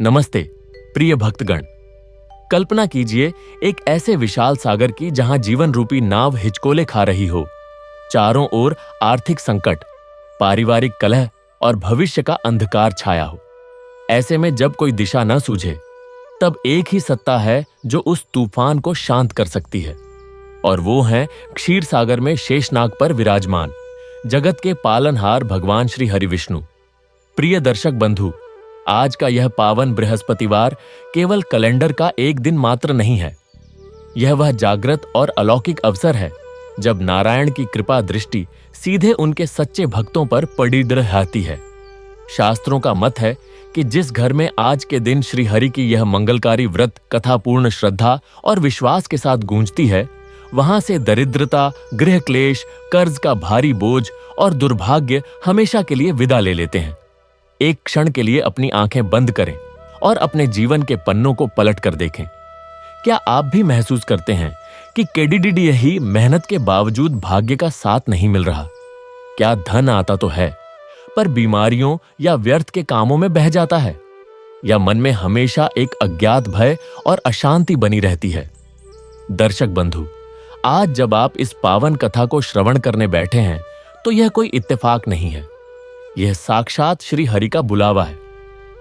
नमस्ते प्रिय भक्तगण। कल्पना कीजिए एक ऐसे विशाल सागर की जहां जीवन रूपी नाव हिचकोले खा रही हो। चारों ओर आर्थिक संकट, पारिवारिक कलह और भविष्य का अंधकार छाया हो। ऐसे में जब कोई दिशा न सूझे, तब एक ही सत्ता है जो उस तूफान को शांत कर सकती है, और वो है क्षीर सागर में शेषनाग पर विराजमान जगत के पालनहार भगवान श्री हरि विष्णु। प्रिय दर्शक बंधु, आज का यह पावन बृहस्पतिवार केवल कैलेंडर का एक दिन मात्र नहीं है। यह वह जागृत और अलौकिक अवसर है जब नारायण की कृपा दृष्टि सीधे उनके सच्चे भक्तों पर पड़ी रहती है। शास्त्रों का मत है कि जिस घर में आज के दिन श्री हरि की यह मंगलकारी व्रत कथा पूर्ण श्रद्धा और विश्वास के साथ गूंजती है, वहां से दरिद्रता, गृह क्लेश, कर्ज का भारी बोझ और दुर्भाग्य हमेशा के लिए विदा ले लेते हैं। एक क्षण के लिए अपनी आंखें बंद करें और अपने जीवन के पन्नों को पलट कर देखें। क्या आप भी महसूस करते हैं कि केडीडीडी ही मेहनत के बावजूद भाग्य का साथ नहीं मिल रहा? क्या धन आता तो है, पर बीमारियों या व्यर्थ के कामों में बह जाता है? या मन में हमेशा एक अज्ञात भय और अशांति बनी रहती है? दर्शक बंधु, आज जब आप इस पावन कथा को श्रवण करने बैठे हैं, तो यह कोई इत्तेफाक नहीं है। यह साक्षात श्री हरि का बुलावा है।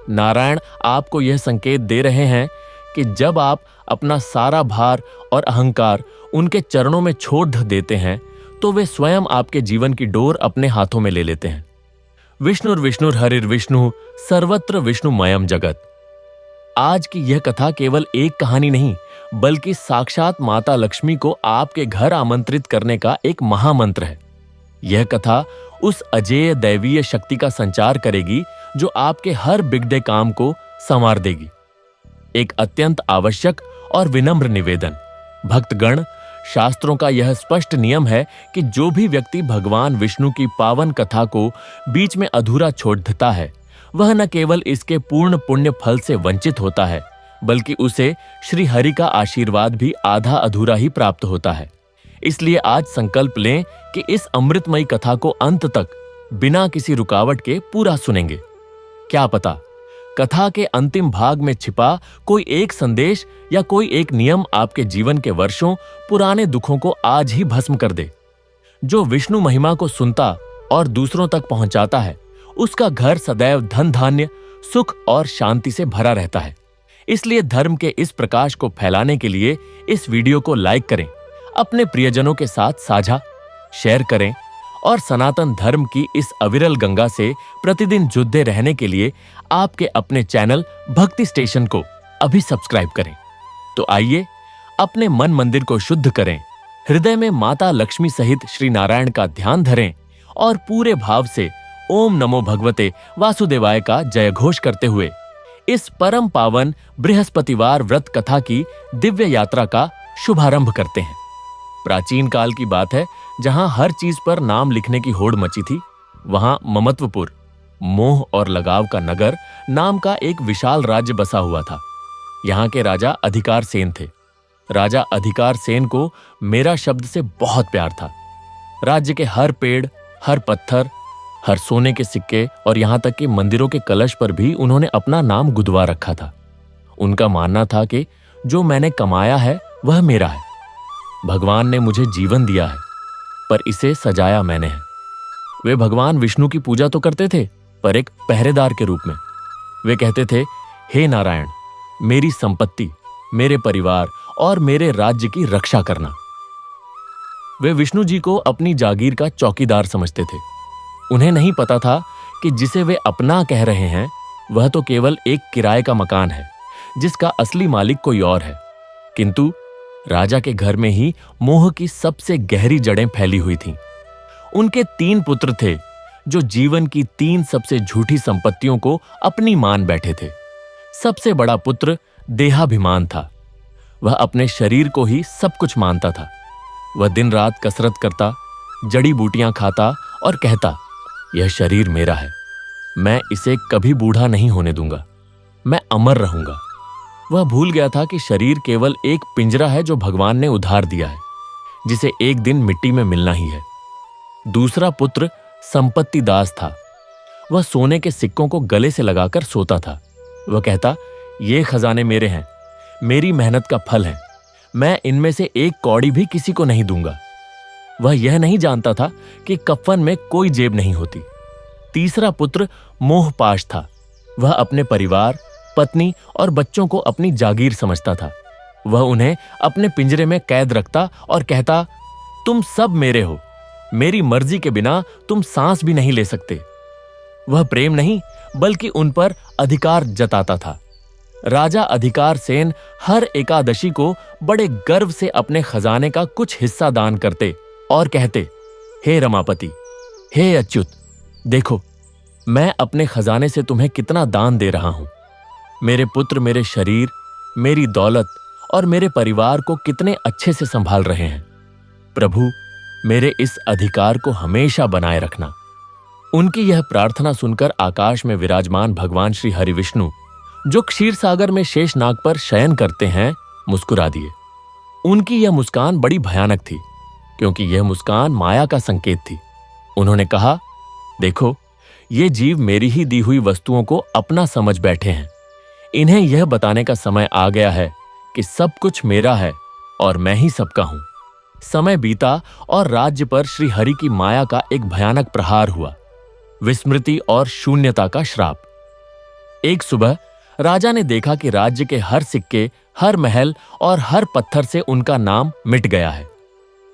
नारायण आपको यह संकेत दे रहे हैं कि जब आप अपना सारा भार और अहंकार उनके चरणों में छोड़ देते हैं, तो वे स्वयं आपके जीवन की डोर अपने हाथों में ले लेते हैं। विष्णुर्विष्णुर हरिर्विष्णु सर्वत्र विष्णुमयम जगत। आज की यह कथा केवल एक कहानी नहीं, बल्कि साक्षात माता लक्ष्मी को आपके घर आमंत्रित करने का एक महामंत्र है। यह कथा उस अजेय दैवीय शक्ति का संचार करेगी जो आपके हर बिगड़े काम को संवार देगी। एक अत्यंत आवश्यक और विनम्र निवेदन। भक्तगण, शास्त्रों का यह स्पष्ट नियम है कि जो भी व्यक्ति भगवान विष्णु की पावन कथा को बीच में अधूरा छोड़ देता है, वह न केवल इसके पूर्ण पुण्य फल से वंचित होता है, बल्कि उसे श्री हरि का आशीर्वाद भी आधा अधूरा ही प्राप्त होता है। इसलिए आज संकल्प लें कि इस अमृतमयी कथा को अंत तक बिना किसी रुकावट के पूरा सुनेंगे। क्या पता कथा के अंतिम भाग में छिपा कोई एक संदेश या कोई एक नियम आपके जीवन के वर्षों पुराने दुखों को आज ही भस्म कर दे। जो विष्णु महिमा को सुनता और दूसरों तक पहुंचाता है, उसका घर सदैव धन धान्य, सुख और शांति से भरा रहता है। इसलिए धर्म के इस प्रकाश को फैलाने के लिए इस वीडियो को लाइक करें, अपने प्रियजनों के साथ साझा शेयर करें और सनातन धर्म की इस अविरल गंगा से प्रतिदिन जुड़े रहने के लिए आपके अपने चैनल भक्ति स्टेशन को अभी सब्सक्राइब करें। तो आइए अपने मन मंदिर को शुद्ध करें, हृदय में माता लक्ष्मी सहित श्री नारायण का ध्यान धरें और पूरे भाव से ओम नमो भगवते वासुदेवाय का जय घोष करते हुए इस परम पावन बृहस्पतिवार व्रत कथा की दिव्य यात्रा का शुभारंभ करते हैं। प्राचीन काल की बात है, जहां हर चीज पर नाम लिखने की होड़ मची थी, वहां ममत्वपुर, मोह और लगाव का नगर नाम का एक विशाल राज्य बसा हुआ था। यहाँ के राजा अधिकार सेन थे। राजा अधिकार सेन को मेरा शब्द से बहुत प्यार था। राज्य के हर पेड़, हर पत्थर, हर सोने के सिक्के और यहाँ तक कि मंदिरों के कलश पर भी उन्होंने अपना नाम गुदवा रखा था। उनका मानना था कि जो मैंने कमाया है वह मेरा है। भगवान ने मुझे जीवन दिया है, पर इसे सजाया मैंने है। वे भगवान विष्णु की पूजा तो करते थे, पर एक पहरेदार के रूप में। वे कहते थे, हे नारायण, मेरी संपत्ति, मेरे परिवार और मेरे राज्य की रक्षा करना। वे विष्णु जी को अपनी जागीर का चौकीदार समझते थे। उन्हें नहीं पता था कि जिसे वे अपना कह रहे हैं, वह तो केवल एक किराए का मकान है, जिसका असली मालिक कोई और है। किंतु राजा के घर में ही मोह की सबसे गहरी जड़ें फैली हुई थीं। उनके 3 पुत्र थे, जो जीवन की 3 सबसे झूठी संपत्तियों को अपनी मान बैठे थे। सबसे बड़ा पुत्र देहाभिमान था। वह अपने शरीर को ही सब कुछ मानता था। वह दिन रात कसरत करता, जड़ी बूटियां खाता और कहता, यह शरीर मेरा है, मैं इसे कभी बूढ़ा नहीं होने दूंगा, मैं अमर रहूंगा। वह भूल गया था कि शरीर केवल एक पिंजरा है जो भगवान ने उधार दिया है, जिसे एक दिन मिट्टी में मिलना ही है। दूसरा पुत्र संपत्ति दास था। वह सोने के सिक्कों को गले से लगाकर सोता था। वह कहता, ये खजाने मेरे हैं, मेरी मेहनत का फल है। मैं इनमें से एक कौड़ी भी किसी को नहीं दूंगा। वह यह नहीं जानता था कि कफन में कोई जेब नहीं होती। तीसरा पुत्र मोहपाश था। वह अपने परिवार, पत्नी और बच्चों को अपनी जागीर समझता था। वह उन्हें अपने पिंजरे में कैद रखता और कहता, तुम सब मेरे हो, मेरी मर्जी के बिना तुम सांस भी नहीं ले सकते। वह प्रेम नहीं बल्कि उन पर अधिकार जताता था। राजा अधिकार सेन हर एकादशी को बड़े गर्व से अपने खजाने का कुछ हिस्सा दान करते और कहते, हे रमापति, हे अच्युत, देखो मैं अपने खजाने से तुम्हें कितना दान दे रहा हूं। मेरे पुत्र मेरे शरीर, मेरी दौलत और मेरे परिवार को कितने अच्छे से संभाल रहे हैं। प्रभु, मेरे इस अधिकार को हमेशा बनाए रखना। उनकी यह प्रार्थना सुनकर आकाश में विराजमान भगवान श्री हरि विष्णु, जो क्षीर सागर में शेषनाग पर शयन करते हैं, मुस्कुरा दिए। उनकी यह मुस्कान बड़ी भयानक थी, क्योंकि यह मुस्कान माया का संकेत थी। उन्होंने कहा, देखो, ये जीव मेरी ही दी हुई वस्तुओं को अपना समझ बैठे हैं। इन्हें यह बताने का समय आ गया है कि सब कुछ मेरा है और मैं ही सबका हूं। समय बीता और राज्य पर श्री हरि की माया का एक भयानक प्रहार हुआ, विस्मृति और शून्यता का श्राप। एक सुबह राजा ने देखा कि राज्य के हर सिक्के, हर महल और हर पत्थर से उनका नाम मिट गया है।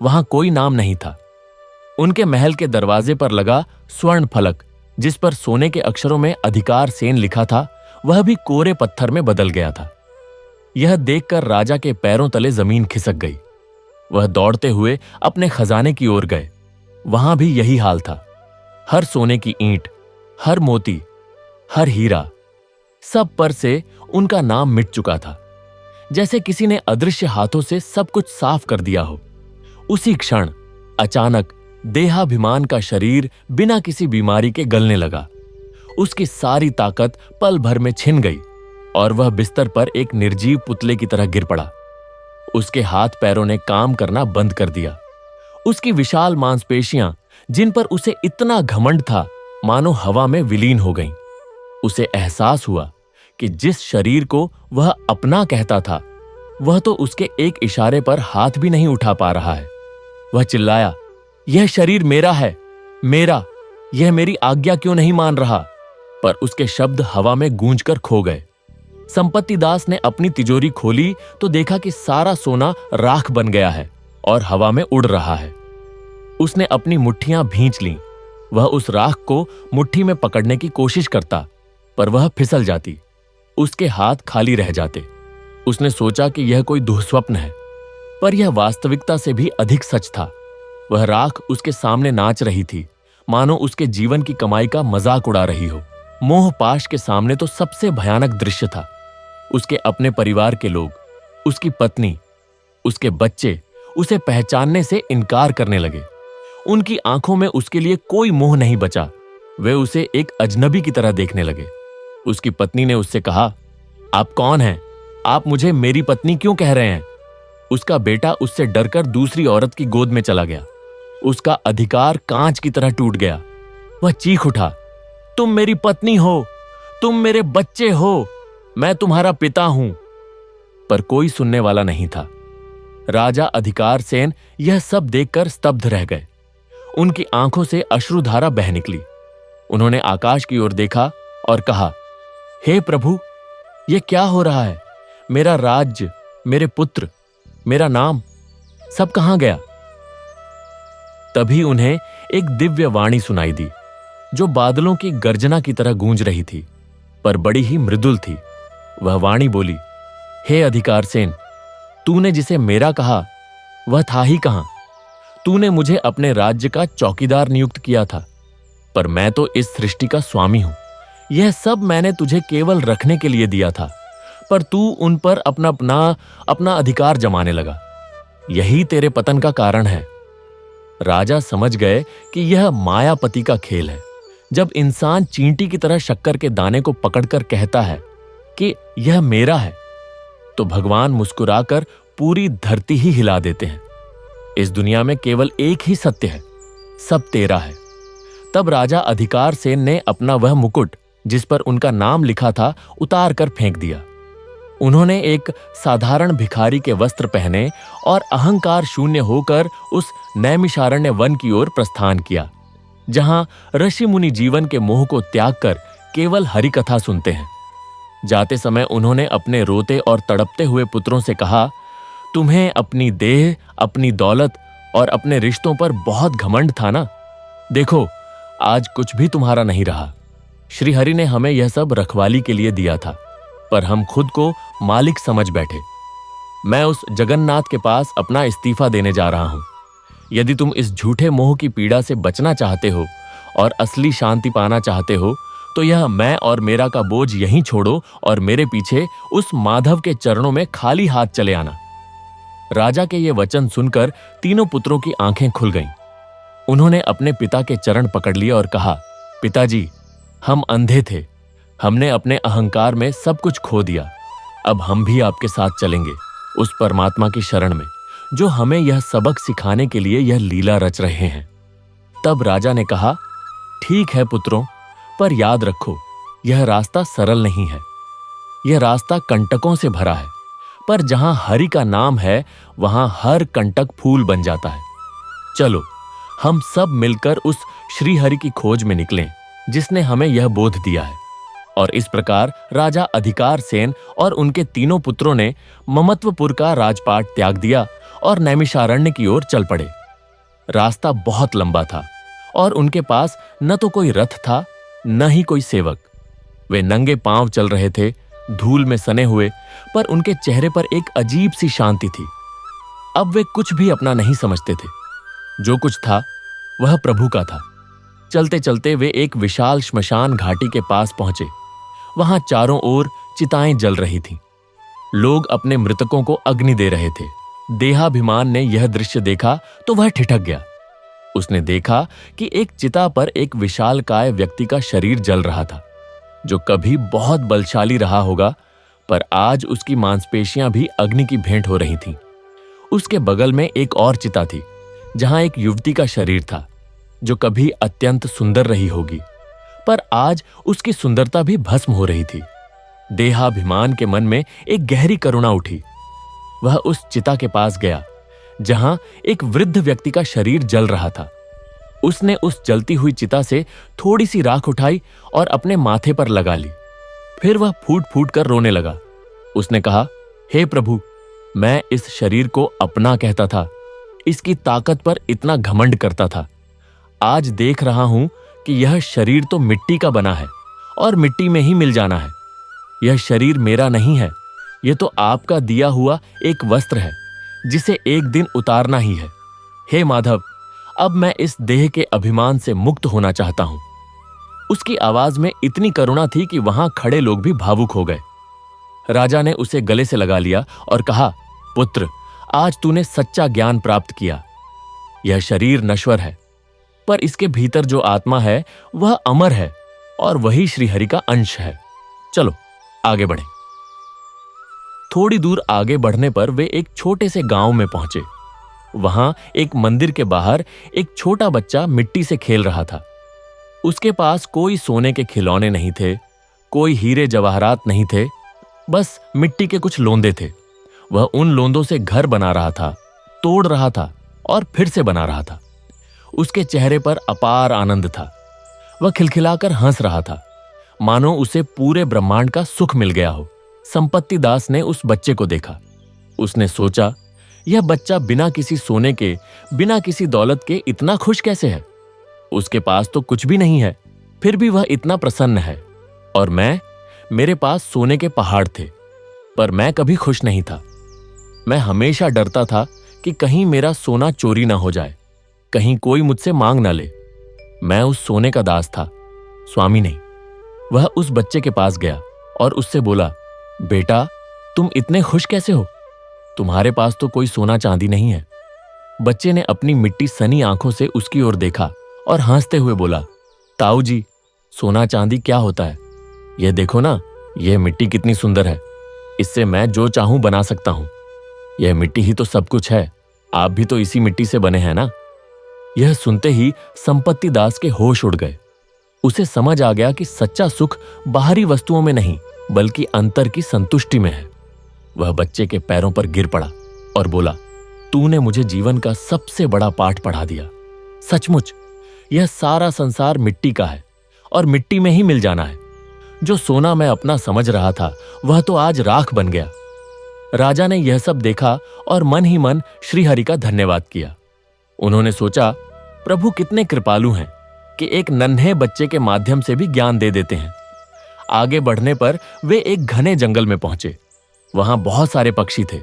वहां कोई नाम नहीं था। उनके महल के दरवाजे पर लगा स्वर्ण फलक, जिस पर सोने के अक्षरों में अधिकार सेन लिखा था, वह भी कोरे पत्थर में बदल गया था। यह देखकर राजा के पैरों तले जमीन खिसक गई। वह दौड़ते हुए अपने खजाने की ओर गए। वहां भी यही हाल था। हर सोने की ईंट, हर मोती, हर हीरा, सब पर से उनका नाम मिट चुका था, जैसे किसी ने अदृश्य हाथों से सब कुछ साफ कर दिया हो। उसी क्षण अचानक देहाभिमान का शरीर बिना किसी बीमारी के गलने लगा। उसकी सारी ताकत पल भर में छिन गई और वह बिस्तर पर एक निर्जीव पुतले की तरह गिर पड़ा। उसके हाथ पैरों ने काम करना बंद कर दिया। उसकी विशाल मांसपेशियां, जिन पर उसे इतना घमंड था, मानो हवा में विलीन हो गईं। उसे एहसास हुआ कि जिस शरीर को वह अपना कहता था, वह तो उसके एक इशारे पर हाथ भी नहीं उठा पा रहा है। वह चिल्लाया, यह शरीर मेरा है, मेरा, यह मेरी आज्ञा क्यों नहीं मान रहा? पर उसके शब्द हवा में गूंजकर खो गए। संपत्ति दास ने अपनी तिजोरी खोली तो देखा कि सारा सोना राख बन गया है और हवा में उड़ रहा है। उसने अपनी मुट्ठियां भींच लीं। वह उस राख को मुट्ठी में पकड़ने की कोशिश करता, पर वह फिसल जाती। उसके हाथ खाली रह जाते। उसने सोचा कि यह कोई दुःस्वप्न है, पर यह वास्तविकता से भी अधिक सच था। वह राख उसके सामने नाच रही थी, मानो उसके जीवन की कमाई का मजाक उड़ा रही हो। मोहपाश के सामने तो सबसे भयानक दृश्य था। उसके अपने परिवार के लोग, उसकी पत्नी, उसके बच्चे उसे पहचानने से इनकार करने लगे। उनकी आंखों में उसके लिए कोई मोह नहीं बचा। वे उसे एक अजनबी की तरह देखने लगे। उसकी पत्नी ने उससे कहा, आप कौन हैं? आप मुझे मेरी पत्नी क्यों कह रहे हैं? उसका बेटा उससे डरकर दूसरी औरत की गोद में चला गया। उसका अधिकार कांच की तरह टूट गया। वह चीख उठा, तुम मेरी पत्नी हो, तुम मेरे बच्चे हो, मैं तुम्हारा पिता हूं। पर कोई सुनने वाला नहीं था। राजा अधिकार सेन यह सब देखकर स्तब्ध रह गए। उनकी आंखों से अश्रुधारा बह निकली। उन्होंने आकाश की ओर देखा और कहा, हे प्रभु, यह क्या हो रहा है? मेरा राज्य, मेरे पुत्र, मेरा नाम, सब कहां गया? तभी उन्हें एक दिव्य वाणी सुनाई दी, जो बादलों की गर्जना की तरह गूंज रही थी, पर बड़ी ही मृदुल थी। वह वाणी बोली, हे अधिकार सेन, तूने जिसे मेरा कहा वह था ही कहां? तूने मुझे अपने राज्य का चौकीदार नियुक्त किया था, पर मैं तो इस सृष्टि का स्वामी हूं। यह सब मैंने तुझे केवल रखने के लिए दिया था, पर तू उन पर अपना अधिकार जमाने लगा। यही तेरे पतन का कारण है। राजा समझ गए कि यह मायापति का खेल है। जब इंसान चींटी की तरह शक्कर के दाने को पकड़कर कहता है कि यह मेरा है, तो भगवान मुस्कुराकर पूरी धरती ही हिला देते हैं। इस दुनिया में केवल एक ही सत्य है, सब तेरा है। तब राजा अधिकार सेन ने अपना वह मुकुट, जिस पर उनका नाम लिखा था, उतार कर फेंक दिया। उन्होंने एक साधारण भिखारी के वस्त्र पहने और अहंकार शून्य होकर उस नैमिषारण्य वन की ओर प्रस्थान किया, जहां ऋषि मुनि जीवन के मोह को त्याग कर केवल हरि कथा सुनते हैं। जाते समय उन्होंने अपने रोते और तड़पते हुए पुत्रों से कहा, तुम्हें अपनी देह, अपनी दौलत और अपने रिश्तों पर बहुत घमंड था ना? देखो, आज कुछ भी तुम्हारा नहीं रहा। श्रीहरि ने हमें यह सब रखवाली के लिए दिया था, पर हम खुद को मालिक समझ बैठे। मैं उस जगन्नाथ के पास अपना इस्तीफा देने जा रहा हूं। यदि तुम इस झूठे मोह की पीड़ा से बचना चाहते हो और असली शांति पाना चाहते हो, तो यह मैं और मेरा का बोझ यहीं छोड़ो और मेरे पीछे उस माधव के चरणों में खाली हाथ चले आना। राजा के ये वचन सुनकर तीनों पुत्रों की आंखें खुल गईं। उन्होंने अपने पिता के चरण पकड़ लिए और कहा, पिताजी, हम अंधे थे। हमने अपने अहंकार में सब कुछ खो दिया। अब हम भी आपके साथ चलेंगे उस परमात्मा की शरण में, जो हमें यह सबक सिखाने के लिए यह लीला रच रहे हैं। तब राजा ने कहा, ठीक है पुत्रों, पर याद रखो, यह रास्ता सरल नहीं है। यह रास्ता कंटकों से भरा है, पर जहां हरि का नाम है वहां हर कंटक फूल बन जाता है। चलो, हम सब मिलकर उस श्री हरि की खोज में निकलें, जिसने हमें यह बोध दिया है। और इस प्रकार राजा अधिकार सेन और उनके तीनों पुत्रों ने ममत्वपुर का राजपाट त्याग दिया और नैमिषारण्य की ओर चल पड़े। रास्ता बहुत लंबा था और उनके पास न तो कोई रथ था, न ही कोई सेवक। वे नंगे पांव चल रहे थे, धूल में सने हुए, पर उनके चेहरे पर एक अजीब सी शांति थी। अब वे कुछ भी अपना नहीं समझते थे। जो कुछ था वह प्रभु का था। चलते चलते वे एक विशाल श्मशान घाटी के पास पहुंचे। वहां चारों ओर चिताएं जल रही थीं। लोग अपने मृतकों को अग्नि दे रहे थे। देहाभिमान ने यह दृश्य देखा तो वह ठिठक गया। उसने देखा कि एक चिता पर एक विशालकाय व्यक्ति का शरीर जल रहा था, जो कभी बहुत बलशाली रहा होगा, पर आज उसकी मांसपेशियां भी अग्नि की भेंट हो रही थीं। उसके बगल में एक और चिता थी, जहां एक युवती का शरीर था, जो कभी अत्यंत सुंदर रही होगी, पर आज उसकी सुंदरता भी भस्म हो रही थी। देहाभिमान के मन में एक गहरी करुणा उठी। वह उस चिता के पास गया जहां एक वृद्ध व्यक्ति का शरीर जल रहा था। उसने उस जलती हुई चिता से थोड़ी सी राख उठाई और अपने माथे पर लगा ली। फिर वह फूट फूट कर रोने लगा। उसने कहा, हे प्रभु, मैं इस शरीर को अपना कहता था, इसकी ताकत पर इतना घमंड करता था। आज देख रहा हूं कि यह शरीर तो मिट्टी का बना है और मिट्टी में ही मिल जाना है। यह शरीर मेरा नहीं है, यह तो आपका दिया हुआ एक वस्त्र है, जिसे एक दिन उतारना ही है। हे माधव, अब मैं इस देह के अभिमान से मुक्त होना चाहता हूं। उसकी आवाज में इतनी करुणा थी कि वहां खड़े लोग भी भावुक हो गए। राजा ने उसे गले से लगा लिया और कहा, पुत्र, आज तूने सच्चा ज्ञान प्राप्त किया। यह शरीर नश्वर है, पर इसके भीतर जो आत्मा है वह अमर है और वही श्रीहरि का अंश है। चलो आगे बढ़ें। थोड़ी दूर आगे बढ़ने पर वे एक छोटे से गांव में पहुंचे। वहां एक मंदिर के बाहर एक छोटा बच्चा मिट्टी से खेल रहा था। उसके पास कोई सोने के खिलौने नहीं थे, कोई हीरे जवाहरात नहीं थे, बस मिट्टी के कुछ लोंदे थे। वह उन लोंदों से घर बना रहा था, तोड़ रहा था और फिर से बना रहा था। उसके चेहरे पर अपार आनंद था। वह खिलखिलाकर हंस रहा था, मानो उसे पूरे ब्रह्मांड का सुख मिल गया हो। संपत्ति दास ने उस बच्चे को देखा। उसने सोचा, यह बच्चा बिना किसी सोने के, बिना किसी दौलत के इतना खुश कैसे है? उसके पास तो कुछ भी नहीं है, फिर भी वह इतना प्रसन्न है। और मेरे पास सोने के पहाड़ थे, पर मैं कभी खुश नहीं था। मैं हमेशा डरता था कि कहीं मेरा सोना चोरी ना हो जाए, कहीं कोई मुझसे मांग ना ले। मैं उस सोने का दास था, स्वामी नहीं। वह उस बच्चे के पास गया और उससे बोला, बेटा, तुम इतने खुश कैसे हो? तुम्हारे पास तो कोई सोना चांदी नहीं है। बच्चे ने अपनी मिट्टी सनी आंखों से उसकी ओर देखा और हंसते हुए बोला, ताऊ जी, सोना चांदी क्या होता है? यह देखो ना, यह मिट्टी कितनी सुंदर है। इससे मैं जो चाहूं बना सकता हूं। यह मिट्टी ही तो सब कुछ है। आप भी तो इसी मिट्टी से बने हैं ना। यह सुनते ही संपत्ति दास के होश उड़ गए। उसे समझ आ गया कि सच्चा सुख बाहरी वस्तुओं में नहीं, बल्कि अंतर की संतुष्टि में है। वह बच्चे के पैरों पर गिर पड़ा और बोला, तूने मुझे जीवन का सबसे बड़ा पाठ पढ़ा दिया। सचमुच यह सारा संसार मिट्टी का है और मिट्टी में ही मिल जाना है। जो सोना मैं अपना समझ रहा था वह तो आज राख बन गया। राजा ने यह सब देखा और मन ही मन श्रीहरि का धन्यवाद किया। उन्होंने सोचा, प्रभु कितने कृपालु हैं कि एक नन्हे बच्चे के माध्यम से भी ज्ञान दे देते हैं। आगे बढ़ने पर वे एक घने जंगल में पहुंचे। वहां बहुत सारे पक्षी थे।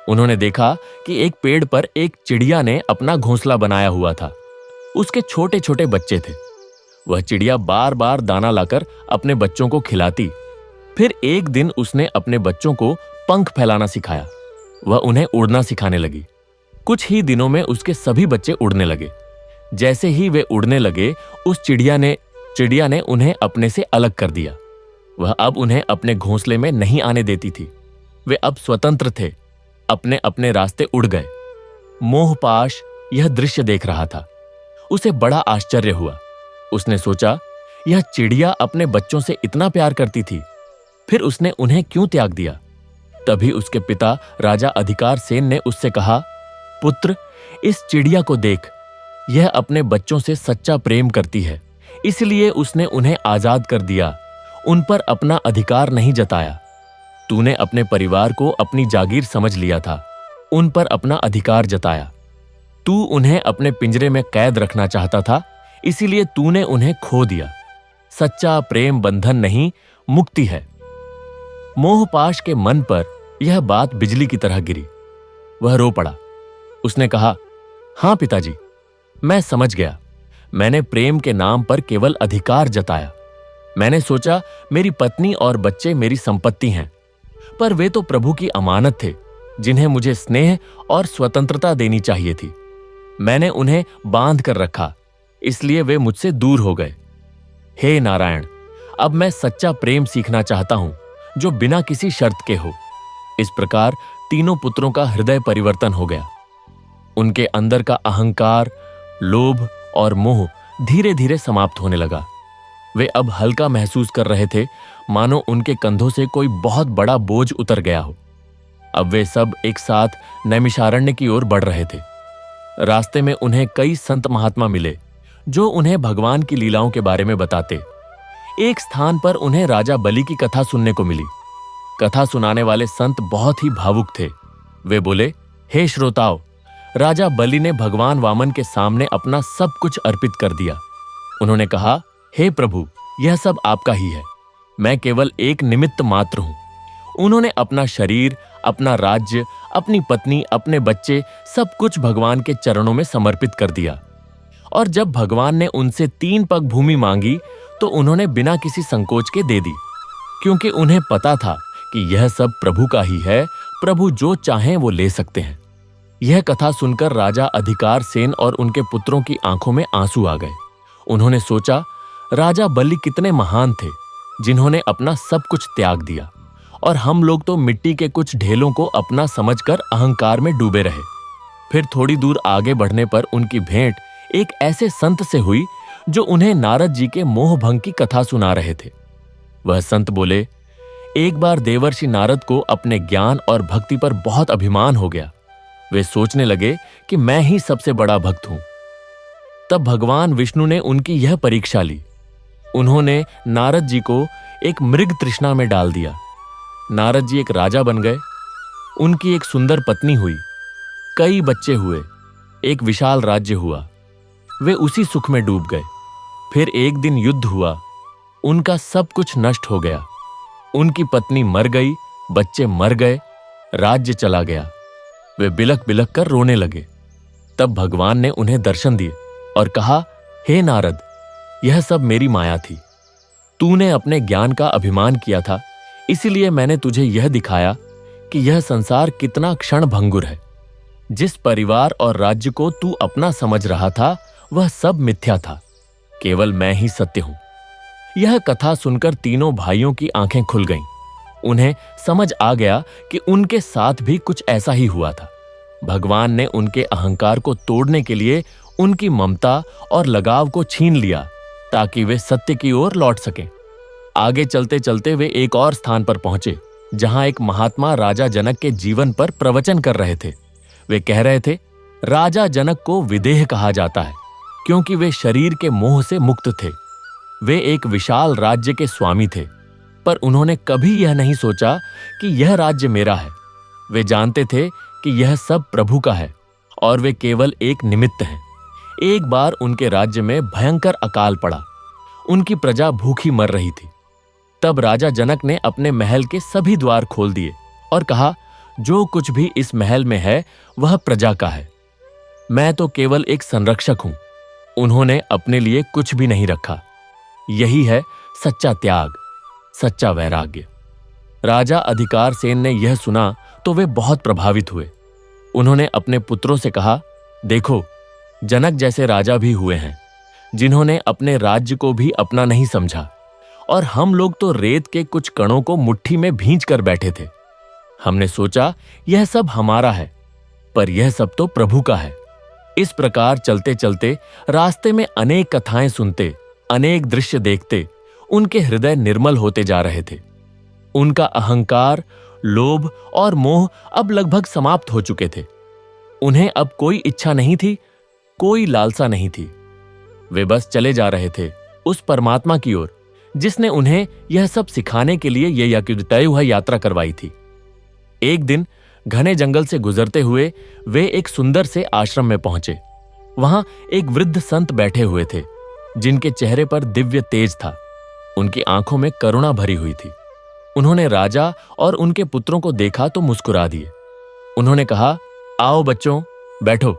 उन्होंने देखा कि एक पेड़ पर एक चिड़िया ने अपना घोंसला बनाया हुआ था। उसके छोटे छोटे बच्चे थे। वह चिड़िया बार बार दाना लाकर अपने बच्चों को खिलाती। फिर एक दिन उसने अपने बच्चों को पंख फैलाना सिखाया। वह उन्हें उड़ना सिखाने लगी। कुछ ही दिनों में उसके सभी बच्चे उड़ने लगे। जैसे ही वे उड़ने लगे, उस चिड़िया ने उन्हें अपने से अलग कर दिया। वह अब उन्हें अपने घोंसले में नहीं आने देती थी। वे अब स्वतंत्र थे, अपने अपने रास्ते उड़ गए। मोहपाश यह दृश्य देख रहा था। उसे बड़ा आश्चर्य हुआ। उसने सोचा, यह चिड़िया अपने बच्चों से इतना प्यार करती थी, फिर उसने उन्हें क्यों त्याग दिया? तभी उसके पिता राजा अधिकार सेन ने उससे कहा, पुत्र, इस चिड़िया को देख, यह अपने बच्चों से सच्चा प्रेम करती है, इसलिए उसने उन्हें आजाद कर दिया, उन पर अपना अधिकार नहीं जताया। तूने अपने परिवार को अपनी जागीर समझ लिया था, उन पर अपना अधिकार जताया। तू उन्हें अपने पिंजरे में कैद रखना चाहता था, इसीलिए तूने उन्हें खो दिया। सच्चा प्रेम बंधन नहीं, मुक्ति है। मोहपाश के मन पर यह बात बिजली की तरह गिरी। वह रो पड़ा। उसने कहा, हां पिताजी, मैं समझ गया। मैंने प्रेम के नाम पर केवल अधिकार जताया। मैंने सोचा मेरी पत्नी और बच्चे मेरी संपत्ति हैं, पर वे तो प्रभु की अमानत थे, जिन्हें मुझे स्नेह और स्वतंत्रता देनी चाहिए थी। मैंने उन्हें बांध कर रखा, इसलिए वे मुझसे दूर हो गए। हे नारायण, अब मैं सच्चा प्रेम सीखना चाहता हूं, जो बिना किसी शर्त के हो। इस प्रकार तीनों पुत्रों का हृदय परिवर्तन हो गया। उनके अंदर का अहंकार, लोभ और मोह धीरे धीरे समाप्त होने लगा। वे अब हल्का महसूस कर रहे थे, मानो उनके कंधों से कोई बहुत बड़ा बोझ उतर गया हो। अब वे सब एक साथ नैमिषारण्य की ओर बढ़ रहे थे। रास्ते में उन्हें कई संत महात्मा मिले, जो उन्हें भगवान की लीलाओं के बारे में बताते। एक स्थान पर उन्हें राजा बलि की कथा सुनने को मिली। कथा सुनाने वाले संत बहुत ही भावुक थे। वे बोले, हे श्रोताओ, राजा बलि ने भगवान वामन के सामने अपना सब कुछ अर्पित कर दिया। उन्होंने कहा, हे प्रभु, यह सब आपका ही है, मैं केवल एक निमित्त मात्र हूं। उन्होंने अपना शरीर, अपना राज्य, अपनी पत्नी, अपने बच्चे, सब कुछ भगवान के चरणों में समर्पित कर दिया। और जब भगवान ने उनसे 3 पग भूमि मांगी, तो उन्होंने बिना किसी संकोच के दे दी, क्योंकि उन्हें पता था कि यह सब प्रभु का ही है। प्रभु जो चाहें वो ले सकते हैं। यह कथा सुनकर राजा अधिकार सेन और उनके पुत्रों की आंखों में आंसू आ गए। उन्होंने सोचा, राजा बलि कितने महान थे, जिन्होंने अपना सब कुछ त्याग दिया, और हम लोग तो मिट्टी के कुछ ढेलों को अपना समझकर अहंकार में डूबे रहे। फिर थोड़ी दूर आगे बढ़ने पर उनकी भेंट एक ऐसे संत से हुई, जो उन्हें नारद जी के मोह भंग की कथा सुना रहे थे। वह संत बोले, एक बार देवर्षि नारद को अपने ज्ञान और भक्ति पर बहुत अभिमान हो गया। वे सोचने लगे कि मैं ही सबसे बड़ा भक्त हूं। तब भगवान विष्णु ने उनकी यह परीक्षा ली। उन्होंने नारद जी को एक मृग तृष्णा में डाल दिया। नारद जी एक राजा बन गए। उनकी एक सुंदर पत्नी हुई, कई बच्चे हुए, एक विशाल राज्य हुआ। वे उसी सुख में डूब गए। फिर एक दिन युद्ध हुआ, उनका सब कुछ नष्ट हो गया। उनकी पत्नी मर गई, बच्चे मर गए, राज्य चला गया। वे बिलख बिलख कर रोने लगे। तब भगवान ने उन्हें दर्शन दिए और कहा, हे नारद, यह सब मेरी माया थी। तूने अपने ज्ञान का अभिमान किया था, इसीलिए मैंने तुझे यह दिखाया कि यह संसार कितना क्षण भंगुर है। जिस परिवार और राज्य को तू अपना समझ रहा था, वह सब मिथ्या था, केवल मैं ही सत्य हूं। यह कथा सुनकर तीनों भाइयों की आंखें खुल गईं। उन्हें समझ आ गया कि उनके साथ भी कुछ ऐसा ही हुआ था। भगवान ने उनके अहंकार को तोड़ने के लिए उनकी ममता और लगाव को छीन लिया, ताकि वे सत्य की ओर लौट सकें। आगे चलते चलते वे एक और स्थान पर पहुंचे। जहां एक महात्मा राजा जनक के जीवन पर प्रवचन कर रहे थे। वे कह रहे थे, राजा जनक को विदेह कहा जाता है क्योंकि वे शरीर के मोह से मुक्त थे। वे एक विशाल राज्य के स्वामी थे, पर उन्होंने कभी यह नहीं सोचा कि यह राज्य मेरा है। वे जानते थे कि यह सब प्रभु का है और वे केवल एक निमित्त हैं। एक बार उनके राज्य में भयंकर अकाल पड़ा। उनकी प्रजा भूखी मर रही थी। तब राजा जनक ने अपने महल के सभी द्वार खोल दिए और कहा, जो कुछ भी इस महल में है वह प्रजा का है। मैं तो केवल एक संरक्षक हूं। उन्होंने अपने लिए कुछ भी नहीं रखा। यही है सच्चा त्याग, सच्चा वैराग्य। राजा अधिकारसेन ने यह सुना तो वे बहुत प्रभावित हुए। उन्होंने अपने पुत्रों से कहा, देखो, जनक जैसे राजा भी हुए हैं जिन्होंने अपने राज्य को भी अपना नहीं समझा, और हम लोग तो रेत के कुछ कणों को मुट्ठी में भींच कर बैठे थे। हमने सोचा यह सब हमारा है, पर यह सब तो प्रभु का है। इस प्रकार चलते चलते रास्ते में अनेक कथाएं सुनते, अनेक दृश्य देखते उनके हृदय निर्मल होते जा रहे थे। उनका अहंकार, लोभ और मोह अब लगभग समाप्त हो चुके थे। उन्हें अब कोई इच्छा नहीं थी, कोई लालसा नहीं थी। वे बस चले जा रहे थे उस परमात्मा की ओर जिसने उन्हें यह सब सिखाने के लिए यह तय हुआ यात्रा करवाई थी। एक दिन घने जंगल से गुजरते हुए वे एक सुंदर से आश्रम में पहुंचे। वहां एक वृद्ध संत बैठे हुए थे जिनके चेहरे पर दिव्य तेज था। उनकी आंखों में करुणा भरी हुई थी। उन्होंने राजा और उनके पुत्रों को देखा तो मुस्कुरा दिए। उन्होंने कहा, आओ बच्चों, बैठो।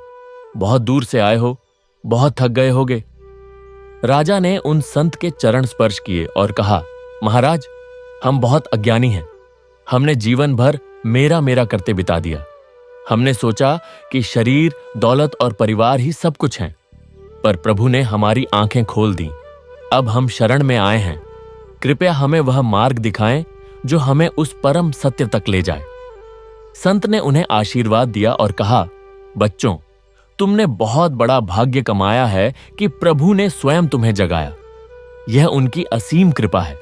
बहुत दूर से आए हो, बहुत थक गए होगे। राजा ने उन संत के चरण स्पर्श किए और कहा, महाराज, हम बहुत अज्ञानी हैं। हमने जीवन भर मेरा मेरा करते बिता दिया। हमने सोचा कि शरीर, दौलत और परिवार ही सब कुछ हैं, पर प्रभु ने हमारी आंखें खोल दी। अब हम शरण में आए हैं। कृपया हमें वह मार्ग दिखाएं जो हमें उस परम सत्य तक ले जाए। संत ने उन्हें आशीर्वाद दिया और कहा, बच्चों, तुमने बहुत बड़ा भाग्य कमाया है कि प्रभु ने स्वयं तुम्हें जगाया। यह उनकी असीम कृपा है।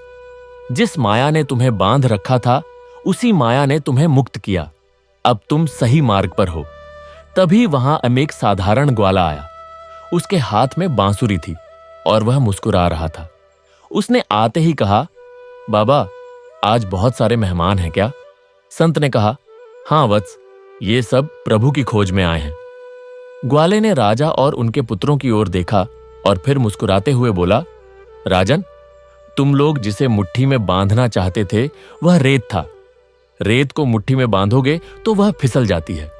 जिस माया ने तुम्हें बांध रखा था, उसी माया ने तुम्हें मुक्त किया। अब तुम सही मार्ग पर हो। तभी वहां एक साधारण ग्वाला आया। उसके हाथ में बांसुरी थी और वह मुस्कुरा रहा था। उसने आते ही कहा, बाबा, आज बहुत सारे मेहमान हैं क्या? संत ने कहा, हां वत्स, ये सब प्रभु की खोज में आए हैं। ग्वाले ने राजा और उनके पुत्रों की ओर देखा और फिर मुस्कुराते हुए बोला, राजन, तुम लोग जिसे मुट्ठी में बांधना चाहते थे वह रेत था। रेत को मुट्ठी में बांधोगे तो वह फिसल जाती है,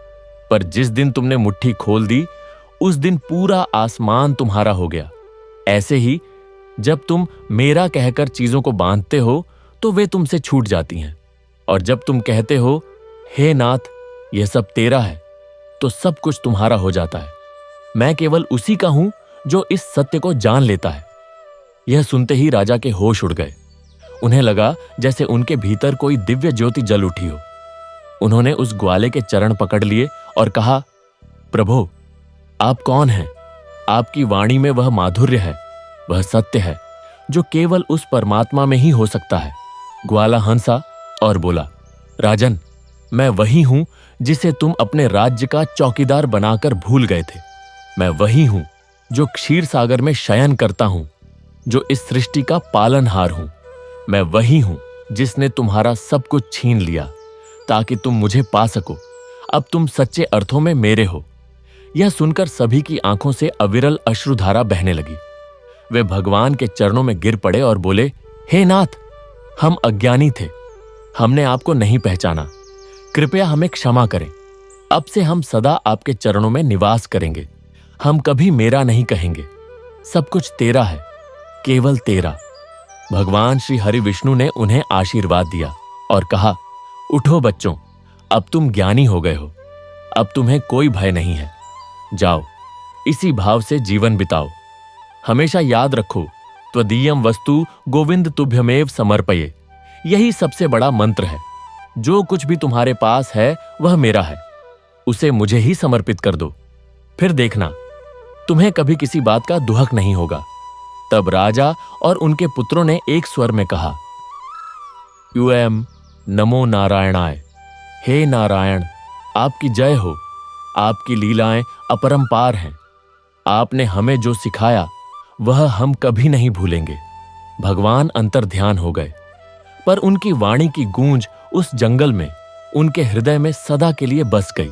पर जिस दिन तुमने मुट्ठी खोल दी उस दिन पूरा आसमान तुम्हारा हो गया। ऐसे ही जब तुम मेरा कहकर चीजों को बांधते हो तो वे तुमसे छूट जाती हैं, और जब तुम कहते हो, हे नाथ, यह सब तेरा है, तो सब कुछ तुम्हारा हो जाता है। मैं केवल उसी का हूं जो इस सत्य को जान लेता है। यह सुनते ही राजा के होश उड़ गए। उन्हें लगा जैसे उनके भीतर कोई दिव्य ज्योति जल उठी हो। उन्होंने उस ग्वाले के चरण पकड़ लिए और कहा, प्रभु, आप कौन हैं? आपकी वाणी में वह माधुर्य है, वह सत्य है जो केवल उस परमात्मा में ही हो सकता है। ग्वाला हंसा और बोला, राजन, मैं वही हूं जिसे तुम अपने राज्य का चौकीदार बनाकर भूल गए थे। मैं वही हूं जो क्षीर सागर में शयन करता हूं, जो इस सृष्टि का पालनहार हूं। मैं वही हूं जिसने तुम्हारा सब कुछ छीन लिया ताकि तुम मुझे पा सको। अब तुम सच्चे अर्थों में मेरे हो। यह सुनकर सभी की आंखों से अविरल अश्रुधारा बहने लगी। वे भगवान के चरणों में गिर पड़े और बोले, हे नाथ, हम अज्ञानी थे, हमने आपको नहीं पहचाना। कृपया हमें क्षमा करें। अब से हम सदा आपके चरणों में निवास करेंगे। हम कभी मेरा नहीं कहेंगे। सब कुछ तेरा है, केवल तेरा। भगवान श्री हरि विष्णु ने उन्हें आशीर्वाद दिया और कहा, उठो बच्चों, अब तुम ज्ञानी हो गए हो। अब तुम्हें कोई भय नहीं है। जाओ, इसी भाव से जीवन बिताओ। हमेशा याद रखो, त्वदीयम वस्तु गोविंद तुभ्यमेव समर्पये। यही सबसे बड़ा मंत्र है। जो कुछ भी तुम्हारे पास है वह मेरा है, उसे मुझे ही समर्पित कर दो। फिर देखना, तुम्हें कभी किसी बात का दुहक नहीं होगा। तब राजा और उनके पुत्रों ने एक स्वर में कहा, यूएम नमो नारायणाय। हे नारायण, आपकी जय हो। आपकी लीलाएं अपरंपार हैं। आपने हमें जो सिखाया वह हम कभी नहीं भूलेंगे। भगवान अंतर्ध्यान हो गए, पर उनकी वाणी की गूंज उस जंगल में उनके हृदय में सदा के लिए बस गई।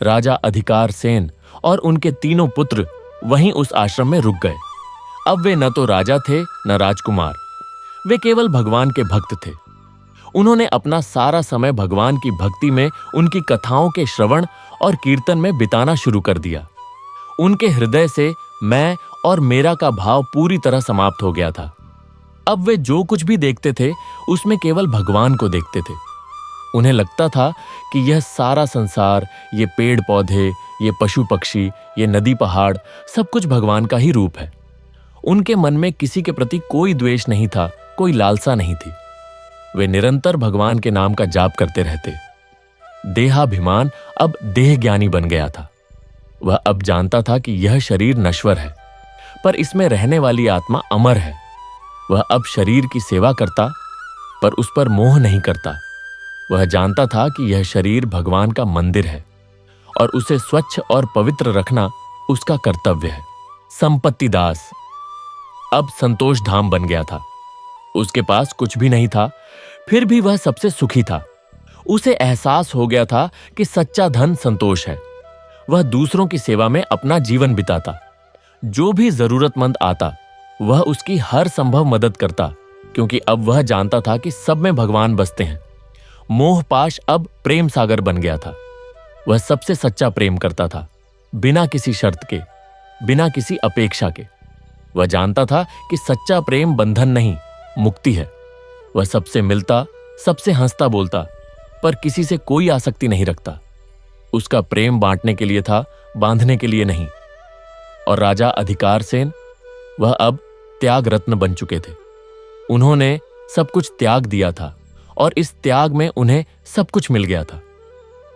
राजा अधिकार सेन और उनके तीनों पुत्र वहीं उस आश्रम में रुक गए। अब वे न तो राजा थे न राजकुमार, वे केवल भगवान के भक्त थे। उन्होंने अपना सारा समय भगवान की भक्ति में, उनकी कथाओं के श्रवण और कीर्तन में बिताना शुरू कर दिया। उनके हृदय से मैं और मेरा का भाव पूरी तरह समाप्त हो गया था। अब वे जो कुछ भी देखते थे उसमें केवल भगवान को देखते थे। उन्हें लगता था कि यह सारा संसार, ये पेड़ पौधे, ये पशु पक्षी, ये नदी पहाड़, सब कुछ भगवान का ही रूप है। उनके मन में किसी के प्रति कोई द्वेष नहीं था, कोई लालसा नहीं थी। वे निरंतर भगवान के नाम का जाप करते रहते। देहाभिमान अब देह ज्ञानी बन गया था। वह अब जानता था कि यह शरीर नश्वर है, पर इसमें रहने वाली आत्मा अमर है। वह अब शरीर की सेवा करता, पर उस पर मोह नहीं करता। वह जानता था कि यह शरीर भगवान का मंदिर है और उसे स्वच्छ और पवित्र रखना उसका कर्तव्य है। संपत्ति दास अब संतोष धाम बन गया था। उसके पास कुछ भी नहीं था, फिर भी वह सबसे सुखी था। उसे एहसास हो गया था कि सच्चा धन संतोष है। वह दूसरों की सेवा में अपना जीवन बिताता। जो भी जरूरतमंद आता वह उसकी हर संभव मदद करता, क्योंकि अब वह जानता था कि सब में भगवान बसते हैं। मोहपाश अब प्रेम सागर बन गया था। वह सबसे सच्चा प्रेम करता था, बिना किसी शर्त के, बिना किसी अपेक्षा के। वह जानता था कि सच्चा प्रेम बंधन नहीं, मुक्ति है। वह सबसे मिलता, सबसे हंसता बोलता, पर किसी से कोई आसक्ति नहीं रखता। उसका प्रेम बांटने के लिए था, बांधने के लिए नहीं। और राजा अधिकार सेन, वह अब त्याग रत्न बन चुके थे। उन्होंने सब कुछ त्याग दिया था और इस त्याग में उन्हें सब कुछ मिल गया था।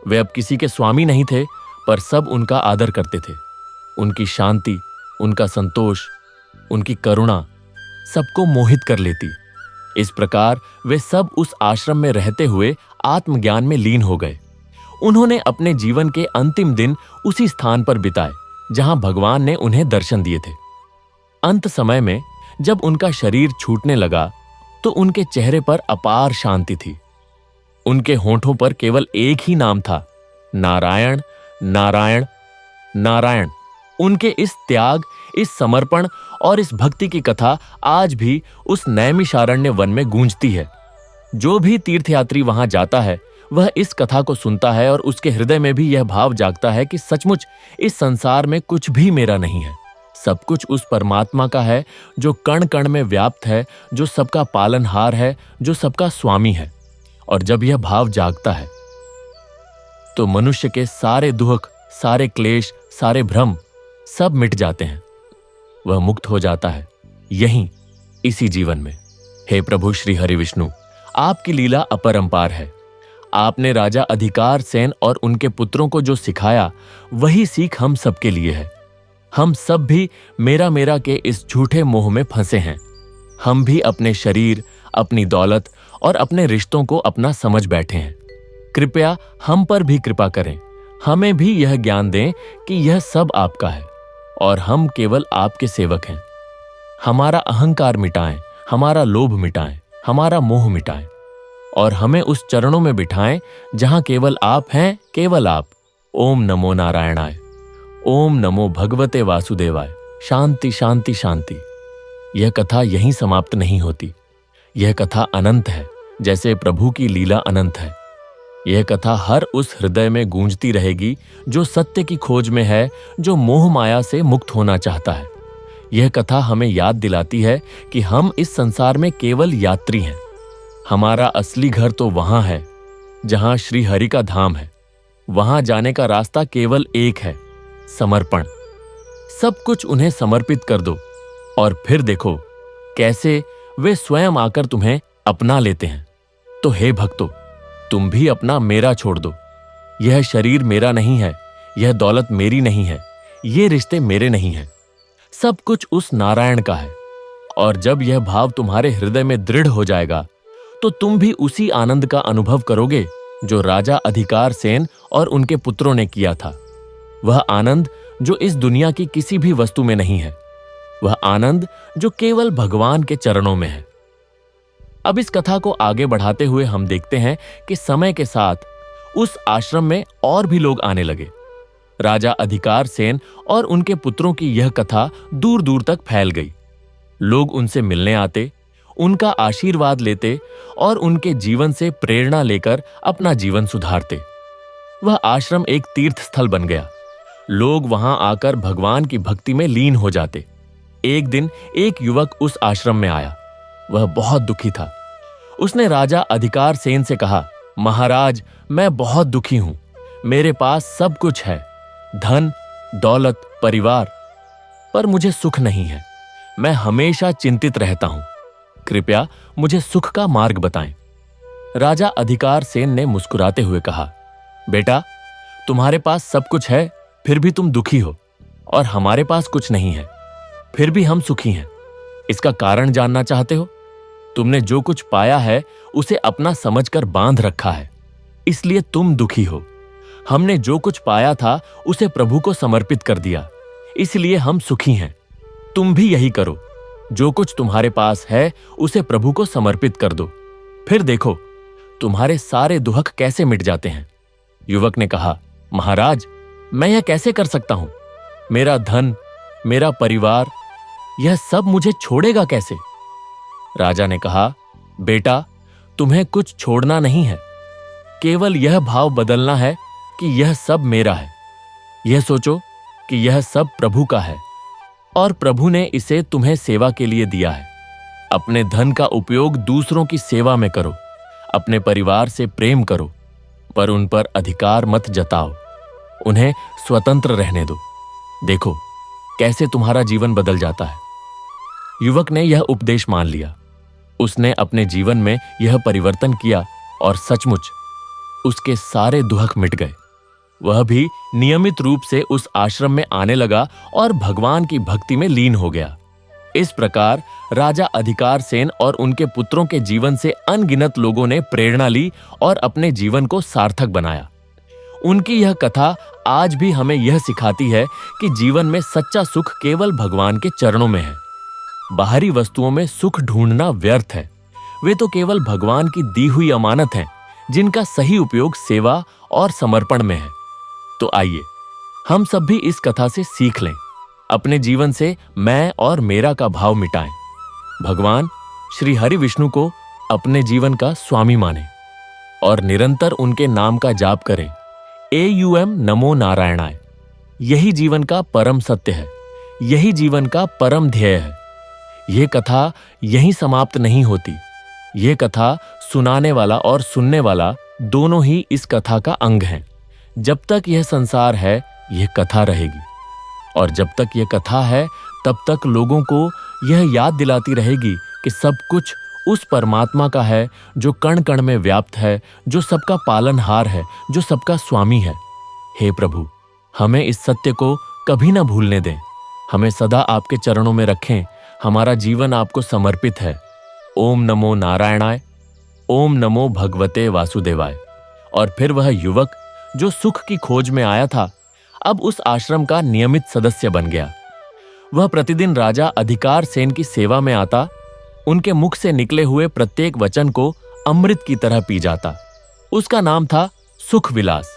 वे अब किसी के स्वामी नहीं थे, पर सब उनका आदर करते थे। उनकी शांति, उनका संतोष, उनकी करुणा सबको मोहित कर लेती। इस प्रकार वे सब उस आश्रम में रहते हुए आत्मज्ञान में लीन हो गए। उन्होंने अपने जीवन के अंतिम दिन उसी स्थान पर बिताए जहां भगवान ने उन्हें दर्शन दिए थे। अंत समय में जब उनका शरीर छूटने लगा तो उनके चेहरे पर अपार शांति थी। उनके होंठों पर केवल एक ही नाम था, नारायण नारायण नारायण। उनके इस त्याग, इस समर्पण और इस भक्ति की कथा आज भी उस नैमिषारण्य वन में गूंजती है। जो भी तीर्थयात्री वहां जाता है वह इस कथा को सुनता है और उसके हृदय में भी यह भाव जागता है कि सचमुच इस संसार में कुछ भी मेरा नहीं है। सब कुछ उस परमात्मा का है जो कण कण में व्याप्त है, जो सबका पालनहार है, जो सबका स्वामी है। और जब यह भाव जागता है तो मनुष्य के सारे दुख, सारे क्लेश, सारे भ्रम सब मिट जाते हैं। वह मुक्त हो जाता है यहीं, इसी जीवन में। हे प्रभु श्री हरि विष्णु, आपकी लीला अपरंपार है। आपने राजा अधिकार सेन और उनके पुत्रों को जो सिखाया वही सीख हम सबके लिए है। हम सब भी मेरा मेरा के इस झूठे मोह में फंसे हैं। हम भी अपने शरीर, अपनी दौलत और अपने रिश्तों को अपना समझ बैठे हैं। कृपया हम पर भी कृपा करें। हमें भी यह ज्ञान दें कि यह सब आपका है और हम केवल आपके सेवक हैं। हमारा अहंकार मिटाएं, हमारा लोभ मिटाएं, हमारा मोह मिटाएं और हमें उस चरणों में बिठाएं जहां केवल आप हैं, केवल आप। ओम नमो नारायणाय। ओम नमो भगवते वासुदेवाय। शांति शांति शांति। यह कथा यहीं समाप्त नहीं होती। यह कथा अनंत है, जैसे प्रभु की लीला अनंत है। यह कथा हर उस हृदय में गूंजती रहेगी जो सत्य की खोज में है, जो मोह माया से मुक्त होना चाहता है। यह कथा हमें याद दिलाती है कि हम इस संसार में केवल यात्री हैं। हमारा असली घर तो वहां है जहां श्री हरि का धाम है। वहां जाने का रास्ता केवल एक है, समर्पण। सब कुछ उन्हें समर्पित कर दो और फिर देखो कैसे वे स्वयं आकर तुम्हें अपना लेते हैं। तो हे भक्तों, तुम भी अपना मेरा छोड़ दो। यह शरीर मेरा नहीं है, यह दौलत मेरी नहीं है, ये रिश्ते मेरे नहीं हैं। सब कुछ उस नारायण का है। और जब यह भाव तुम्हारे हृदय में दृढ़ हो जाएगा तो तुम भी उसी आनंद का अनुभव करोगे जो राजा अधिकार सेन और उनके पुत्रों ने किया था। वह आनंद जो इस दुनिया की किसी भी वस्तु में नहीं है, वह आनंद जो केवल भगवान के चरणों में है। अब इस कथा को आगे बढ़ाते हुए हम देखते हैं कि समय के साथ उस आश्रम में और भी लोग आने लगे। राजा अधिकार सेन और उनके पुत्रों की यह कथा दूर दूर तक फैल गई। लोग उनसे मिलने आते, उनका आशीर्वाद लेते और उनके जीवन से प्रेरणा लेकर अपना जीवन सुधारते। वह आश्रम एक तीर्थ स्थल बन गया। लोग वहां आकर भगवान की भक्ति में लीन हो जाते। एक दिन एक युवक उस आश्रम में आया। वह बहुत दुखी था। उसने राजा अधिकार सेन से कहा, महाराज, मैं बहुत दुखी हूं। मेरे पास सब कुछ है, धन, दौलत, परिवार, पर मुझे सुख नहीं है। मैं हमेशा चिंतित रहता हूं। कृपया मुझे सुख का मार्ग बताएं। राजा अधिकार सेन ने मुस्कुराते हुए कहा, बेटा, तुम्हारे पास सब कुछ है, फिर भी तुम दुखी हो, और हमारे पास कुछ नहीं है, फिर भी हम सुखी हैं। इसका कारण जानना चाहते हो? तुमने जो कुछ पाया है उसे अपना समझकर बांध रखा है, इसलिए तुम दुखी हो। हमने जो कुछ पाया था उसे प्रभु को समर्पित कर दिया, इसलिए हम सुखी हैं। तुम भी यही करो। जो कुछ तुम्हारे पास है उसे प्रभु को समर्पित कर दो, फिर देखो तुम्हारे सारे दुख कैसे मिट जाते हैं। युवक ने कहा, महाराज, मैं यह कैसे कर सकता हूं? मेरा धन, मेरा परिवार, यह सब मुझे छोड़ेगा कैसे? राजा ने कहा, बेटा, तुम्हें कुछ छोड़ना नहीं है, केवल यह भाव बदलना है कि यह सब मेरा है। यह सोचो कि यह सब प्रभु का है और प्रभु ने इसे तुम्हें सेवा के लिए दिया है। अपने धन का उपयोग दूसरों की सेवा में करो, अपने परिवार से प्रेम करो, पर उन पर अधिकार मत जताओ। उन्हें स्वतंत्र रहने दो। देखो कैसे तुम्हारा जीवन बदल जाता है। युवक ने यह उपदेश मान लिया। उसने अपने जीवन में यह परिवर्तन किया और सचमुच उसके सारे दुख मिट गए। वह भी नियमित रूप से उस आश्रम में आने लगा और भगवान की भक्ति में लीन हो गया। इस प्रकार राजा अधिकार सेन और उनके पुत्रों के जीवन से अनगिनत लोगों ने प्रेरणा ली और अपने जीवन को सार्थक बनाया। उनकी यह कथा आज भी हमें यह सिखाती है कि जीवन में सच्चा सुख केवल भगवान के चरणों में है। बाहरी वस्तुओं में सुख ढूंढना व्यर्थ है। वे तो केवल भगवान की दी हुई अमानत हैं, जिनका सही उपयोग सेवा और समर्पण में है। तो आइए हम सब भी इस कथा से सीख लें, अपने जीवन से मैं और मेरा का भाव मिटाएं, भगवान श्री हरि विष्णु को अपने जीवन का स्वामी माने और निरंतर उनके नाम का जाप करें। AUM नमो नारायणाय। यही जीवन का परम सत्य है, यही जीवन का परम ध्येय है। यह कथा यहीं समाप्त नहीं होती। यह कथा सुनाने वाला और सुनने वाला दोनों ही इस कथा का अंग हैं। जब तक यह संसार है, यह कथा रहेगी, और जब तक यह कथा है तब तक लोगों को यह याद दिलाती रहेगी कि सब कुछ उस परमात्मा का है जो कण कण में व्याप्त है, जो सबका पालनहार है, जो सबका स्वामी है। हे प्रभु, हमें इस सत्य को कभी ना भूलने दें। हमें सदा आपके चरणों में रखें। हमारा जीवन आपको समर्पित है। ओम नमो नारायणाय। ओम नमो भगवते वासुदेवाय। और फिर वह युवक जो सुख की खोज में आया था, अब उस आश्रम का नियमित सदस्य बन गया। वह प्रतिदिन राजा अधिकार सेन की सेवा में आता, उनके मुख से निकले हुए प्रत्येक वचन को अमृत की तरह पी जाता। उसका नाम था सुख विलास।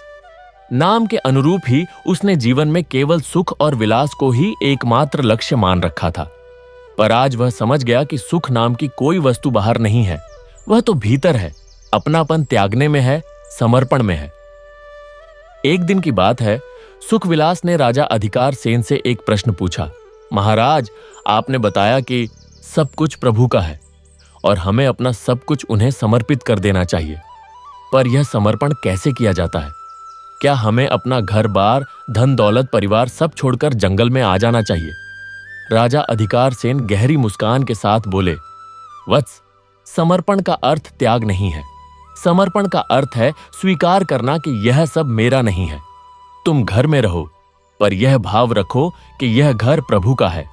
नाम के अनुरूप ही उसने जीवन में केवल सुख और विलास को ही एकमात्र लक्ष्य मान रखा था। पर आज वह समझ गया कि सुख नाम की कोई वस्तु बाहर नहीं है, वह तो भीतर है, अपनापन त्यागने में है, समर्पण में है। एक दिन की बात है, सुखविलास ने राजा अधिकार सेन से एक प्रश्न पूछा। महाराज, आपने बताया कि सब कुछ प्रभु का है और हमें अपना सब कुछ उन्हें समर्पित कर देना चाहिए, पर यह समर्पण कैसे किया जाता है? क्या हमें अपना घर बार, धन दौलत, परिवार सब छोड़कर जंगल में आ जाना चाहिए? राजा अधिकार सेन गहरी मुस्कान के साथ बोले, वत्स, समर्पण का अर्थ त्याग नहीं है। समर्पण का अर्थ है स्वीकार करना कि यह सब मेरा नहीं है। तुम घर में रहो, पर यह भाव रखो कि यह घर प्रभु का है।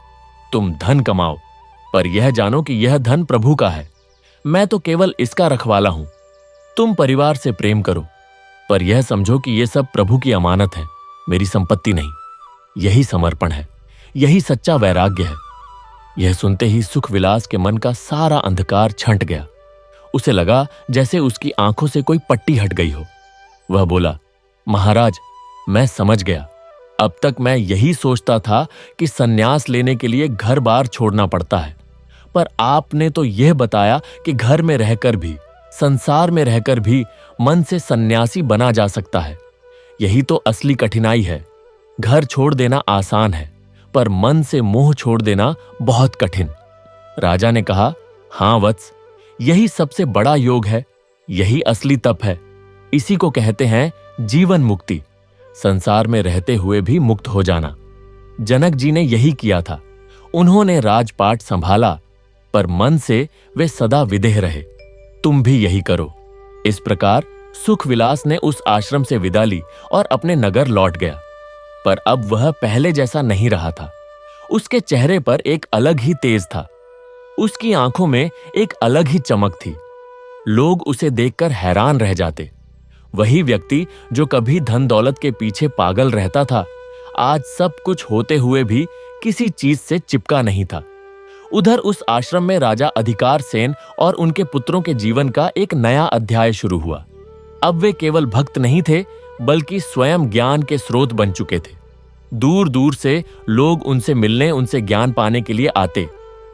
तुम धन कमाओ, पर यह जानो कि यह धन प्रभु का है। मैं तो केवल इसका रखवाला हूं। तुम परिवार से प्रेम करो, पर यह समझो कि यह सब प्रभु की अमानत है, मेरी संपत्ति नहीं। यही समर्पण है, यही सच्चा वैराग्य है। यह सुनते ही सुख विलास के मन का सारा अंधकार छंट गया। उसे लगा जैसे उसकी आंखों से कोई पट्टी हट गई हो। वह बोला, महाराज, मैं समझ गया। अब तक मैं यही सोचता था कि सन्यास लेने के लिए घर बार छोड़ना पड़ता है, पर आपने तो यह बताया कि घर में रहकर भी, संसार में रहकर भी मन से सन्यासी बना जा सकता है। यही तो असली कठिनाई है। घर छोड़ देना आसान है, पर मन से मोह छोड़ देना बहुत कठिन। राजा ने कहा, हां वत्स, यही सबसे बड़ा योग है, यही असली तप है। इसी को कहते हैं जीवन मुक्ति, संसार में रहते हुए भी मुक्त हो जाना। जनक जी ने यही किया था। उन्होंने राजपाट संभाला, पर मन से वे सदा विदेह रहे। तुम भी यही करो। इस प्रकार सुख विलास ने उस आश्रम से विदा ली और अपने नगर लौट गया। पर अब वह पहले जैसा नहीं रहा था। उसके चेहरे पर एक अलग ही तेज था। उसकी आंखों में एक अलग ही चमक थी। लोग उसे देखकर हैरान रह जाते। वही व्यक्ति जो कभी धन दौलत के पीछे पागल रहता था, आज सब कुछ होते हुए भी किसी चीज से चिपका नहीं था। उधर उस आश्रम में राजा अधिकार सेन और उनके पुत्रों के जीवन का एक नया अध्याय शुरू हुआ। अब वे केवल भक्त नहीं थे, बल्कि स्वयं ज्ञान के स्रोत बन चुके थे। दूर दूर से लोग उनसे मिलने, उनसे ज्ञान पाने के लिए आते,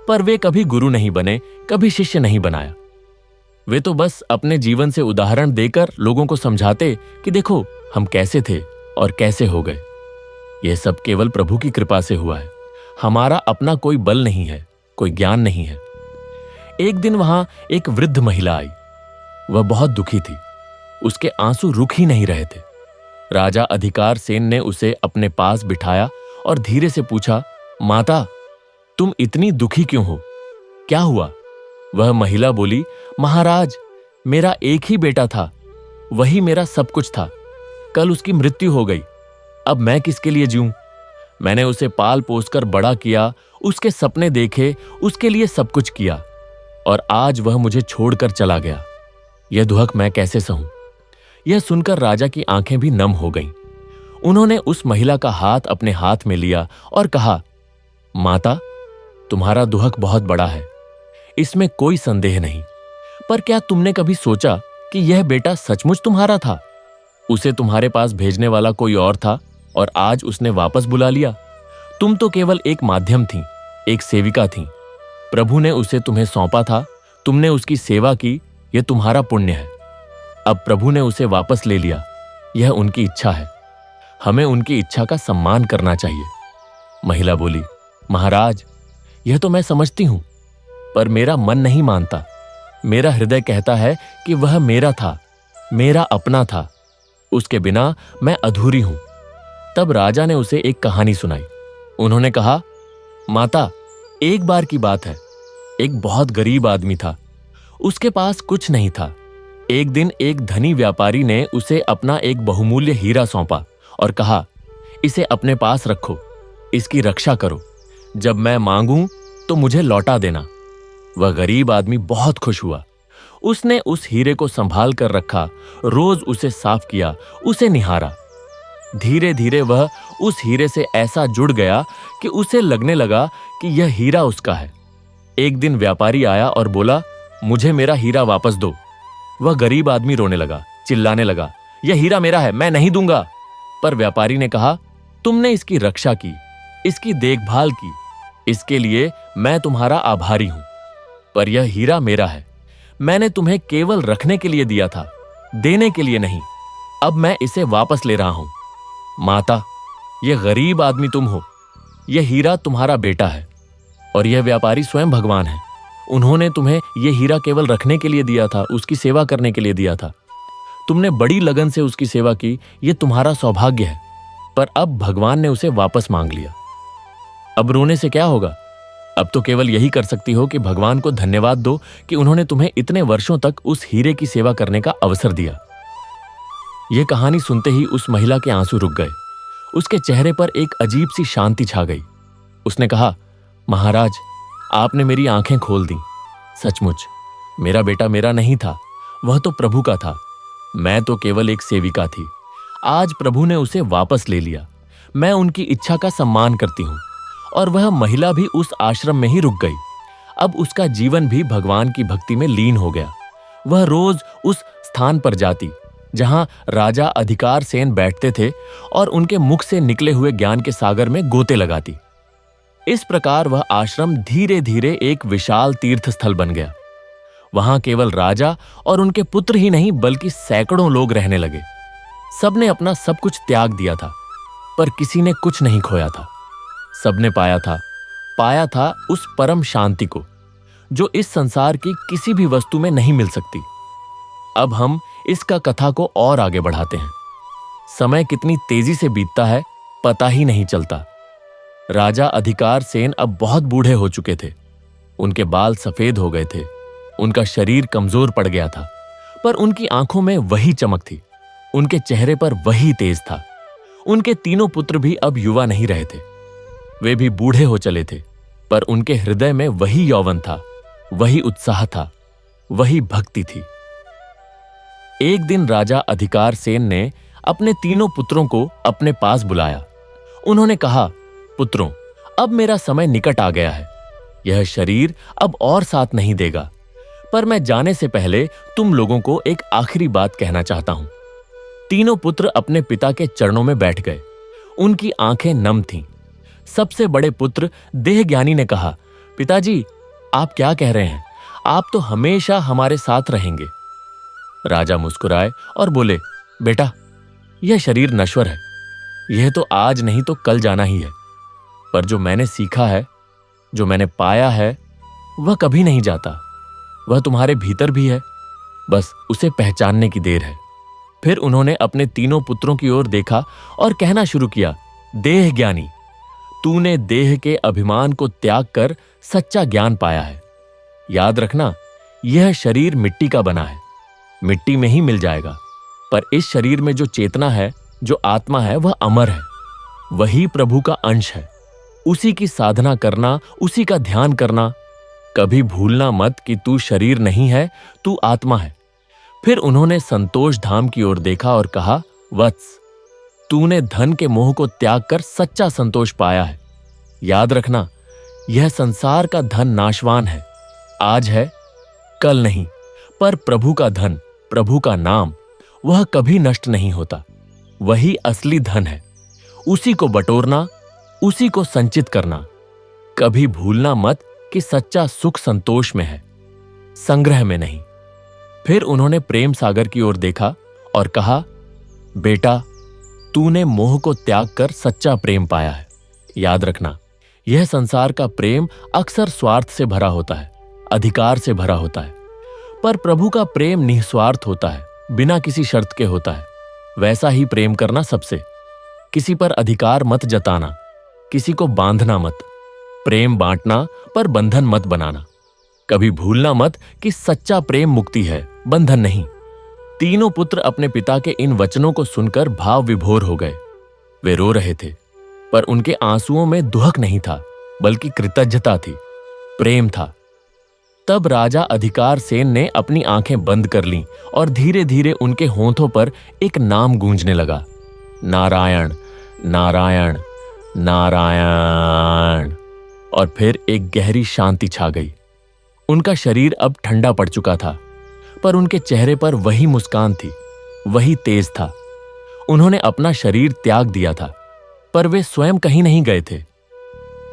पर वे कभी गुरु नहीं बने, कभी शिष्य नहीं बनाया। वे तो बस अपने जीवन से उदाहरण देकर लोगों को समझाते कि देखो हम कैसे थे और कैसे हो गए। यह सब केवल प्रभु की कृपा से हुआ है। हमारा अपना कोई बल नहीं है, कोई ज्ञान नहीं है। एक दिन वहां एक वृद्ध महिला आई। वह बहुत दुखी थी। उसके आंसू रुक ही नहीं रहे थे। राजा अधिकार सेन ने उसे अपने पास बिठाया और धीरे से पूछा, माता, तुम इतनी दुखी क्यों हो? क्या हुआ? वह महिला बोली, महाराज, मेरा एक ही बेटा था, वही मेरा सब कुछ था। कल उसकी मृत्यु हो गई। अब मैं किसके लिए जीऊं? मैंने उसे पाल पोसकर बड़ा किया, उसके सपने देखे, उसके लिए सब कुछ किया, और आज वह मुझे छोड़कर चला गया। यह दुख मैं कैसे सहूं? यह सुनकर राजा की आंखें भी नम हो गईं। उन्होंने उस महिला का हाथ अपने हाथ में लिया और कहा, माता, तुम्हारा दुख बहुत बड़ा है, इसमें कोई संदेह नहीं, पर क्या तुमने कभी सोचा कि यह बेटा सचमुच तुम्हारा था? उसे तुम्हारे पास भेजने वाला कोई और था और आज उसने वापस बुला लिया। तुम तो केवल एक माध्यम थी, एक सेविका थी। प्रभु ने उसे तुम्हें सौंपा था, तुमने उसकी सेवा की, यह तुम्हारा पुण्य है। अब प्रभु ने उसे वापस ले लिया, यह उनकी इच्छा है। हमें उनकी इच्छा का सम्मान करना चाहिए। महिला बोली, महाराज, यह तो मैं समझती हूं, पर मेरा मन नहीं मानता। मेरा हृदय कहता है कि वह मेरा था, मेरा अपना था, उसके बिना मैं अधूरी हूं। तब राजा ने उसे एक कहानी सुनाई। उन्होंने कहा, माता, एक बार की बात है, एक बहुत गरीब आदमी था, उसके पास कुछ नहीं था। एक दिन एक धनी व्यापारी ने उसे अपना एक बहुमूल्य हीरा सौंपा और कहा, इसे अपने पास रखो, इसकी रक्षा करो, जब मैं मांगूं तो मुझे लौटा देना। वह गरीब आदमी बहुत खुश हुआ। उसने उस हीरे को संभाल कर रखा, रोज उसे साफ किया, उसे निहारा। धीरे धीरे वह उस हीरे से ऐसा जुड़ गया कि उसे लगने लगा कि यह हीरा उसका है। एक दिन व्यापारी आया और बोला, मुझे मेरा हीरा वापस दो। वह गरीब आदमी रोने लगा, चिल्लाने लगा, यह हीरा मेरा है, मैं नहीं दूंगा। पर व्यापारी ने कहा, तुमने इसकी रक्षा की, इसकी देखभाल की, इसके लिए मैं तुम्हारा आभारी हूं, पर यह हीरा मेरा है। मैंने तुम्हें केवल रखने के लिए दिया था, देने के लिए नहीं। अब मैं इसे वापस ले रहा हूं। माता, यह गरीब आदमी तुम हो, यह हीरा तुम्हारा बेटा है, और यह व्यापारी स्वयं भगवान है। उन्होंने तुम्हें यह हीरा केवल रखने के लिए दिया था, उसकी सेवा करने के लिए दिया था। तुमने बड़ी लगन से उसकी सेवा की, यह तुम्हारा सौभाग्य है, पर अब भगवान ने उसे वापस मांग लिया। अब रोने से क्या होगा? अब तो केवल यही कर सकती हो कि भगवान को धन्यवाद दो कि उन्होंने तुम्हें इतने वर्षों तक उस हीरे की सेवा करने का अवसर दिया। यह कहानी सुनते ही उस महिला के आंसू रुक गए। उसके चेहरे पर एक अजीब सी शांति छा गई। उसने कहा, महाराज, आपने मेरी आंखें खोल दी। सचमुच मेरा बेटा मेरा नहीं था, वह तो प्रभु का था। मैं तो केवल एक सेविका थी। आज प्रभु ने उसे वापस ले लिया। मैं उनकी इच्छा का सम्मान करती हूं। और वह महिला भी उस आश्रम में ही रुक गई। अब उसका जीवन भी भगवान की भक्ति में लीन हो गया। वह रोज उस स्थान पर जाती जहां राजा अधिकार सेन बैठते थे और उनके मुख से निकले हुए ज्ञान के सागर में गोते लगाती। इस प्रकार वह आश्रम धीरे धीरे एक विशाल तीर्थ स्थल बन गया। वहां केवल राजा और उनके पुत्र ही नहीं बल्कि सैकड़ों लोग रहने लगे। सबने अपना सब कुछ त्याग दिया था, पर किसी ने कुछ नहीं खोया था। सबने पाया था उस परम शांति को जो इस संसार की किसी भी वस्तु में नहीं मिल सकती। अब हम इसका कथा को और आगे बढ़ाते हैं। समय कितनी तेजी से बीतता है पता ही नहीं चलता। राजा अधिकार सेन अब बहुत बूढ़े हो चुके थे। उनके बाल सफेद हो गए थे। उनका शरीर कमजोर पड़ गया था, पर उनकी आंखों में वही चमक थी। उनके चेहरे पर वही तेज था। उनके तीनों पुत्र भी अब युवा नहीं रहे थे। वे भी बूढ़े हो चले थे, पर उनके हृदय में वही यौवन था, वही उत्साह था, वही भक्ति थी। एक दिन राजा अधिकार सेन ने अपने तीनों पुत्रों को अपने पास बुलाया। उन्होंने कहा, पुत्रों, अब मेरा समय निकट आ गया है। यह शरीर अब और साथ नहीं देगा, पर मैं जाने से पहले तुम लोगों को एक आखिरी बात कहना चाहता हूं। तीनों पुत्र अपने पिता के चरणों में बैठ गए। उनकी आंखें नम थीं। सबसे बड़े पुत्र देहज्ञानी ने कहा, पिताजी, आप क्या कह रहे हैं? आप तो हमेशा हमारे साथ रहेंगे। राजा मुस्कुराए और बोले, बेटा, यह शरीर नश्वर है। यह तो आज नहीं तो कल जाना ही है। पर जो मैंने सीखा है, जो मैंने पाया है, वह कभी नहीं जाता। वह तुम्हारे भीतर भी है, बस उसे पहचानने की देर है। फिर उन्होंने अपने तीनों पुत्रों की ओर देखा और कहना शुरू किया, देह ज्ञानी, तूने देह के अभिमान को त्याग कर सच्चा ज्ञान पाया है। याद रखना, यह शरीर मिट्टी का बना है, मिट्टी में ही मिल जाएगा। पर इस शरीर में जो चेतना है, जो आत्मा है, वह अमर है। वही प्रभु का अंश है। उसी की साधना करना, उसी का ध्यान करना। कभी भूलना मत कि तू शरीर नहीं है, तू आत्मा है। फिर उन्होंने संतोष धाम की ओर देखा और कहा, वत्स, तूने धन के मोह को त्याग कर सच्चा संतोष पाया है। याद रखना, यह संसार का धन नाशवान है, आज है कल नहीं, पर प्रभु का धन, प्रभु का नाम, वह कभी नष्ट नहीं होता। वही असली धन है। उसी को बटोरना, उसी को संचित करना। कभी भूलना मत कि सच्चा सुख संतोष में है, संग्रह में नहीं। फिर उन्होंने प्रेम सागर की ओर देखा और कहा, बेटा, तूने मोह को त्याग कर सच्चा प्रेम पाया है। याद रखना, यह संसार का प्रेम अक्सर स्वार्थ से भरा होता है, अधिकार से भरा होता है। पर प्रभु का प्रेम निस्वार्थ होता है, बिना किसी शर्त के होता है। वैसा ही प्रेम करना सबसे। किसी पर अधिकार मत जताना, किसी को बांधना मत। प्रेम बांटना, पर बंधन मत बनाना। कभी भूलना मत कि सच्चा प्रेम मुक्ति है, बंधन नहीं। तीनों पुत्र अपने पिता के इन वचनों को सुनकर भाव विभोर हो गए। वे रो रहे थे, पर उनके आंसुओं में दुहक नहीं था, बल्कि कृतज्ञता थी, प्रेम था। तब राजा अधिकार सेन ने अपनी आंखें बंद कर लीं और धीरे धीरे उनके होंठों पर एक नाम गूंजने लगा, नारायण, नारायण, नारायण। और फिर एक गहरी शांति छा गई। उनका शरीर अब ठंडा पड़ चुका था, पर उनके चेहरे पर वही मुस्कान थी, वही तेज था। उन्होंने अपना शरीर त्याग दिया था, पर वे स्वयं कहीं नहीं गए थे।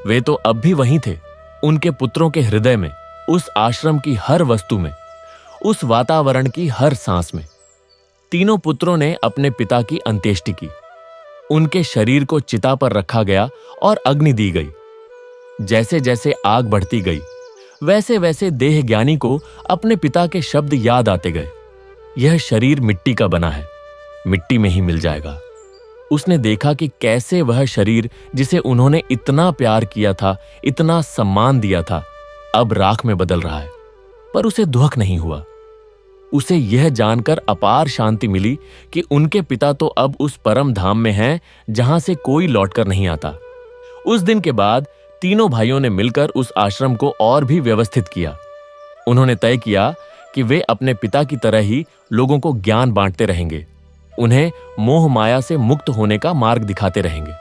वे तो अब भी वहीं थे, उनके पुत्रों के हृदय में, उस आश्रम की हर वस्तु में, उस वातावरण की हर सांस में। तीनों पुत्रों ने अपने पिता की अंत्येष्टि की। उनके शरीर को चिता पर रखा गया और अग्नि दी गई। जैसे जैसे आग बढ़ती गई, वैसे वैसे देह ज्ञानी को अपने पिता के शब्द याद आते गए, यह शरीर मिट्टी का बना है, मिट्टी में ही मिल जाएगा। उसने देखा कि कैसे वह शरीर जिसे उन्होंने इतना प्यार किया था, इतना सम्मान दिया था, अब राख में बदल रहा है। पर उसे दुख नहीं हुआ। उसे यह जानकर अपार शांति मिली कि उनके पिता तो अब उस परम धाम में हैं जहां से कोई लौटकर नहीं आता। उस दिन के बाद तीनों भाइयों ने मिलकर उस आश्रम को और भी व्यवस्थित किया। उन्होंने तय किया कि वे अपने पिता की तरह ही लोगों को ज्ञान बांटते रहेंगे, उन्हें मोह माया से मुक्त होने का मार्ग दिखाते रहेंगे।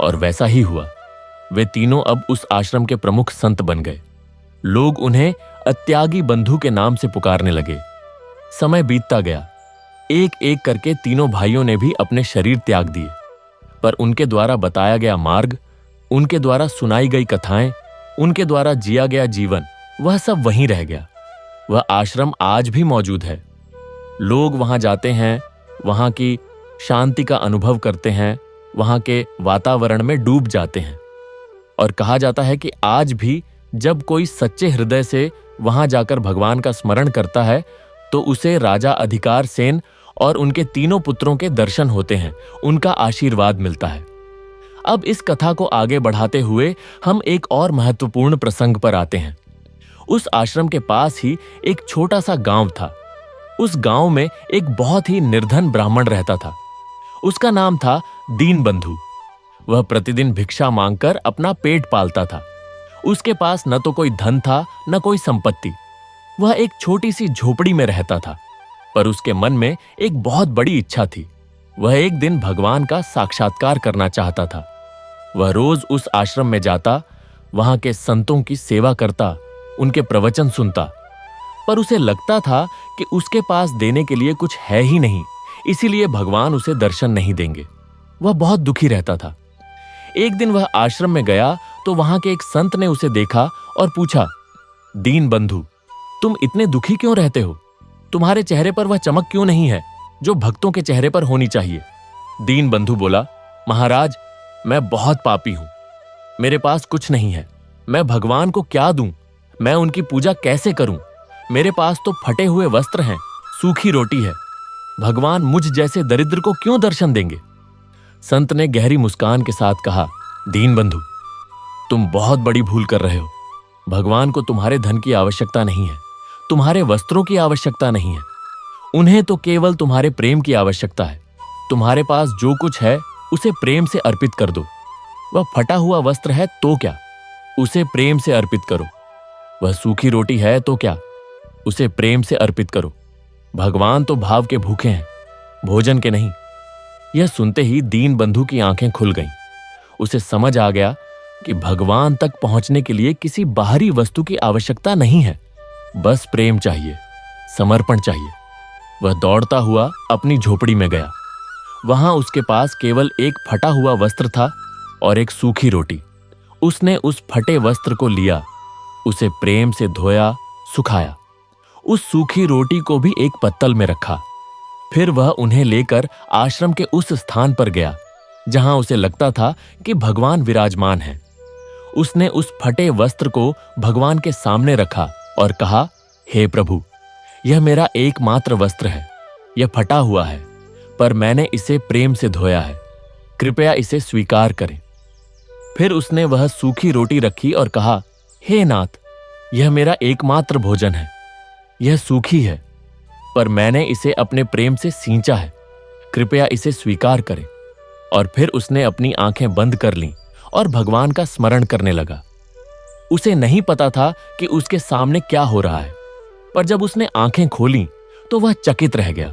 और वैसा ही हुआ। वे तीनों अब उस आश्रम के प्रमुख संत बन गए। लोग उन्हें अत्यागी बंधु के नाम से पुकारने लगे। समय बीतता गया। एक एक करके तीनों भाइयों ने भी अपने शरीर त्याग दिए, पर उनके द्वारा बताया गया मार्ग, उनके द्वारा सुनाई गई कथाएं, उनके द्वारा जिया गया जीवन, वह सब वहीं रह गया। वह आश्रम आज भी मौजूद है। लोग वहां जाते हैं, वहां की शांति का अनुभव करते हैं, वहां के वातावरण में डूब जाते हैं। और कहा जाता है कि आज भी जब कोई सच्चे हृदय से वहां जाकर भगवान का स्मरण करता है तो उसे राजा अधिकार सेन और उनके तीनों पुत्रों के दर्शन होते हैं, उनका आशीर्वाद मिलता है। अब इस कथा को आगे बढ़ाते हुए हम एक और महत्वपूर्ण प्रसंग पर आते हैं। उस आश्रम के पास ही एक छोटा सा गांव था। उस गांव में एक बहुत ही निर्धन ब्राह्मण रहता था। उसका नाम था दीनबंधु। वह प्रतिदिन भिक्षा मांगकर अपना पेट पालता था। उसके पास न तो कोई धन था, न कोई संपत्ति। वह एक छोटी सी झोपड़ी में रहता था, पर उसके मन में एक बहुत बड़ी इच्छा थी। वह एक दिन भगवान का साक्षात्कार करना चाहता था। वह रोज उस आश्रम में जाता, वहां के संतों की सेवा करता, उनके प्रवचन सुनता, पर उसे लगता था कि उसके पास देने के लिए कुछ है ही नहीं, इसीलिए भगवान उसे दर्शन नहीं देंगे। वह बहुत दुखी रहता था। एक दिन वह आश्रम में गया तो वहां के एक संत ने उसे देखा और पूछा, दीनबंधु, तुम इतने दुखी क्यों रहते हो? तुम्हारे चेहरे पर वह चमक क्यों नहीं है जो भक्तों के चेहरे पर होनी चाहिए? दीनबंधु बोला, महाराज, मैं बहुत पापी हूं। मेरे पास कुछ नहीं है। मैं भगवान को क्या दूं? मैं उनकी पूजा कैसे करूं? मेरे पास तो फटे हुए वस्त्र हैं, सूखी रोटी है। भगवान मुझ जैसे दरिद्र को क्यों दर्शन देंगे? संत ने गहरी मुस्कान के साथ कहा, दीनबंधु, तुम बहुत बड़ी भूल कर रहे हो। भगवान को तुम्हारे धन की आवश्यकता नहीं है, तुम्हारे वस्त्रों की आवश्यकता नहीं है। उन्हें तो केवल तुम्हारे प्रेम की आवश्यकता है। तुम्हारे पास जो कुछ है उसे प्रेम से अर्पित कर दो। वह फटा हुआ वस्त्र है तो क्या, उसे प्रेम से अर्पित करो। वह सूखी रोटी है तो क्या, उसे प्रेम से अर्पित करो। भगवान तो भाव के भूखे हैं, भोजन के नहीं। यह सुनते ही दीनबंधु की आंखें खुल गईं। उसे समझ आ गया कि भगवान तक पहुंचने के लिए किसी बाहरी वस्तु की आवश्यकता नहीं है, बस प्रेम चाहिए, समर्पण चाहिए। वह दौड़ता हुआ अपनी झोपड़ी में गया। वहां उसके पास केवल एक फटा हुआ वस्त्र था और एक सूखी रोटी। उसने उस फटे वस्त्र को लिया, उसे प्रेम से धोया, सुखाया। उस सूखी रोटी को भी एक पत्तल में रखा। फिर वह उन्हें लेकर आश्रम के उस स्थान पर गया जहां उसे लगता था कि भगवान विराजमान है। उसने उस फटे वस्त्र को भगवान के सामने रखा और कहा, हे प्रभु, यह मेरा एकमात्र वस्त्र है। यह फटा हुआ है, पर मैंने इसे प्रेम से धोया है। कृपया इसे स्वीकार करें। फिर उसने वह सूखी रोटी रखी और कहा, हे नाथ, यह मेरा एकमात्र भोजन है। यह सूखी है, पर मैंने इसे अपने प्रेम से सींचा है। कृपया इसे स्वीकार करें। और फिर उसने अपनी आंखें बंद कर लीं और भगवान का स्मरण करने लगा। उसे नहीं पता था कि उसके सामने क्या हो रहा है, पर जब उसने आंखें खोलीं तो वह चकित रह गया।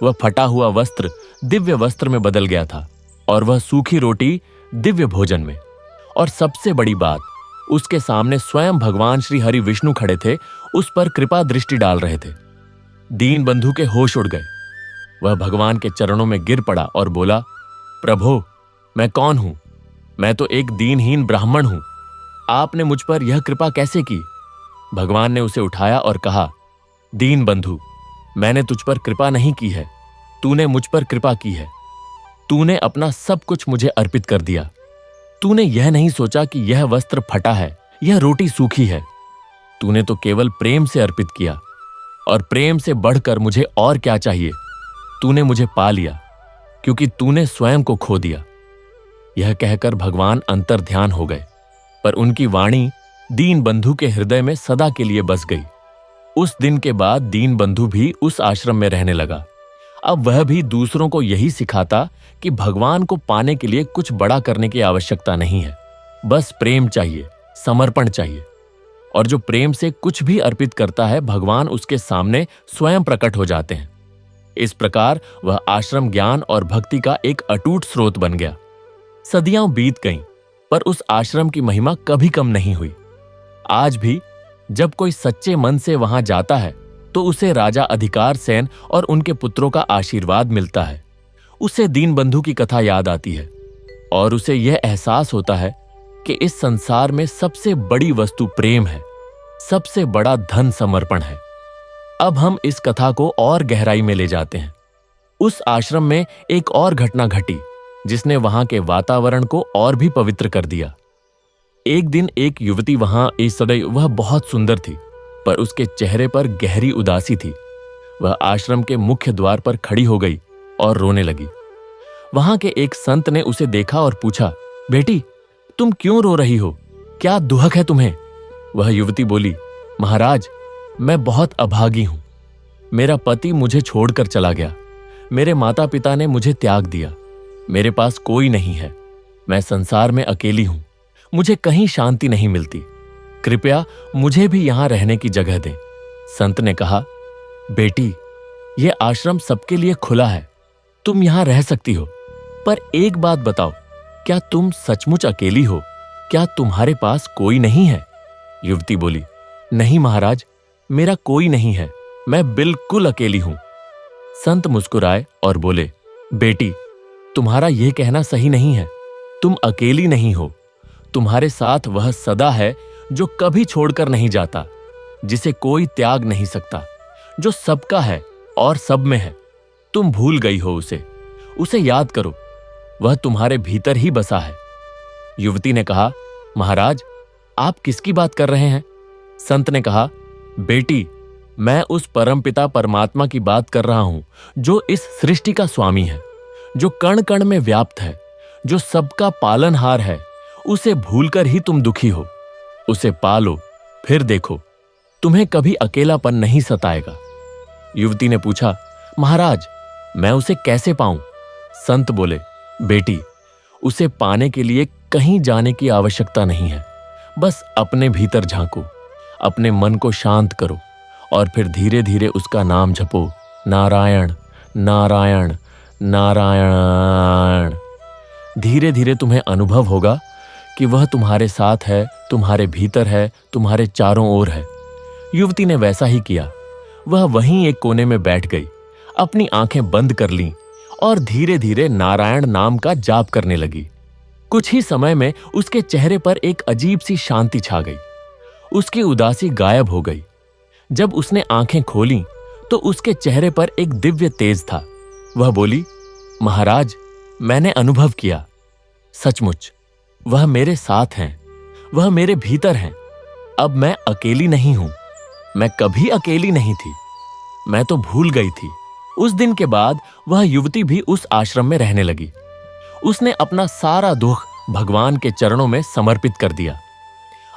वह फटा हुआ वस्त्र दिव्य वस्त्र में बदल गया था और वह सूखी रोटी दिव्य भोजन में। और सबसे बड़ी बात, उसके सामने स्वयं भगवान श्री हरि विष्णु खड़े थे, उस पर कृपा दृष्टि डाल रहे थे। दीनबंधु के होश उड़ गए। वह भगवान के चरणों में गिर पड़ा और बोला, प्रभो, मैं कौन हूं? मैं तो एक दीनहीन ब्राह्मण हूं। आपने मुझ पर यह कृपा कैसे की? भगवान ने उसे उठाया और कहा, दीनबंधु, मैंने तुझ पर कृपा नहीं की है, तूने मुझ पर कृपा की है। तूने अपना सब कुछ मुझे अर्पित कर दिया। तूने यह नहीं सोचा कि यह वस्त्र फटा है, यह रोटी सूखी है। तूने तो केवल प्रेम से अर्पित किया, और प्रेम से बढ़कर मुझे और क्या चाहिए? तूने मुझे पा लिया, क्योंकि तूने स्वयं को खो दिया। यह कहकर भगवान अंतर ध्यान हो गए, पर उनकी वाणी दीनबंधु के हृदय में सदा के लिए बस गई। उस दिन के बाद दीनबंधु भी उस आश्रम में रहने लगा। अब वह भी दूसरों को यही सिखाता कि भगवान को पाने के लिए कुछ बड़ा करने की आवश्यकता नहीं है, बस प्रेम चाहिए, समर्पण चाहिए। और जो प्रेम से कुछ भी अर्पित करता है, भगवान उसके सामने स्वयं प्रकट हो जाते हैं। इस प्रकार वह आश्रम ज्ञान और भक्ति का एक अटूट स्रोत बन गया। सदियां बीत गईं, पर उस आश्रम की महिमा कभी कम नहीं हुई। आज भी जब कोई सच्चे मन से वहां जाता है तो उसे राजा अधिकार सेन और उनके पुत्रों का आशीर्वाद मिलता है। उसे दीनबंधु की कथा याद आती है और उसे यह एहसास होता है कि इस संसार में सबसे बड़ी वस्तु प्रेम है, सबसे बड़ा धन समर्पण है। अब हम इस कथा को और गहराई में ले जाते हैं। उस आश्रम में एक और घटना घटी जिसने वहां के वातावरण को और भी पवित्र कर दिया। एक दिन एक युवती वहां वह बहुत सुंदर थी, पर उसके चेहरे पर गहरी उदासी थी। वह आश्रम के मुख्य द्वार पर खड़ी हो गई और रोने लगी। वहां के एक संत ने उसे देखा और पूछा, बेटी, तुम क्यों रो रही हो? क्या दुहक है तुम्हें? वह युवती बोली, महाराज, मैं बहुत अभागी हूं। मेरा पति मुझे छोड़कर चला गया। मेरे माता पिता ने मुझे त्याग दिया। मेरे पास कोई नहीं है। मैं संसार में अकेली हूं। मुझे कहीं शांति नहीं मिलती। कृपया मुझे भी यहां रहने की जगह दें। संत ने कहा, बेटी, यह आश्रम सबके लिए खुला है। तुम यहां रह सकती हो, पर एक बात बताओ, क्या तुम सचमुच अकेली हो? क्या तुम्हारे पास कोई नहीं है? युवती बोली, नहीं महाराज, मेरा कोई नहीं है। मैं बिल्कुल अकेली हूं। संत मुस्कुराए और बोले, बेटी, तुम्हारा यह कहना सही नहीं है। तुम अकेली नहीं हो। तुम्हारे साथ वह सदा है जो कभी छोड़कर नहीं जाता, जिसे कोई त्याग नहीं सकता, जो सबका है और सब में है। तुम भूल गई हो उसे। उसे याद करो। वह तुम्हारे भीतर ही बसा है। युवती ने कहा, महाराज, आप किसकी बात कर रहे हैं? संत ने कहा, बेटी, मैं उस परमपिता परमात्मा की बात कर रहा हूं जो इस सृष्टि का स्वामी है, जो कण कण में व्याप्त है, जो सबका पालनहार है। उसे भूलकर ही तुम दुखी हो। उसे पालो, फिर देखो, तुम्हें कभी अकेलापन नहीं सताएगा। युवती ने पूछा, महाराज, मैं उसे कैसे पाऊं? संत बोले, बेटी, उसे पाने के लिए कहीं जाने की आवश्यकता नहीं है। बस अपने भीतर झांको, अपने मन को शांत करो और फिर धीरे धीरे उसका नाम जपो, नारायण नारायण नारायण। धीरे धीरे तुम्हें अनुभव होगा कि वह तुम्हारे साथ है, तुम्हारे भीतर है, तुम्हारे चारों ओर है। युवती ने वैसा ही किया। वह वहीं एक कोने में बैठ गई, अपनी आंखें बंद कर लीं और धीरे धीरे नारायण नाम का जाप करने लगी। कुछ ही समय में उसके चेहरे पर एक अजीब सी शांति छा गई। उसकी उदासी गायब हो गई। जब उसने आंखें खोलीं तो उसके चेहरे पर एक दिव्य तेज था। वह बोली, महाराज, मैंने अनुभव किया। सचमुच वह मेरे साथ हैं। वह मेरे भीतर हैं। अब मैं अकेली नहीं हूं। मैं कभी अकेली नहीं थी। मैं तो भूल गई थी। उस दिन के बाद वह युवती भी उस आश्रम में रहने लगी। उसने अपना सारा दुख भगवान के चरणों में समर्पित कर दिया।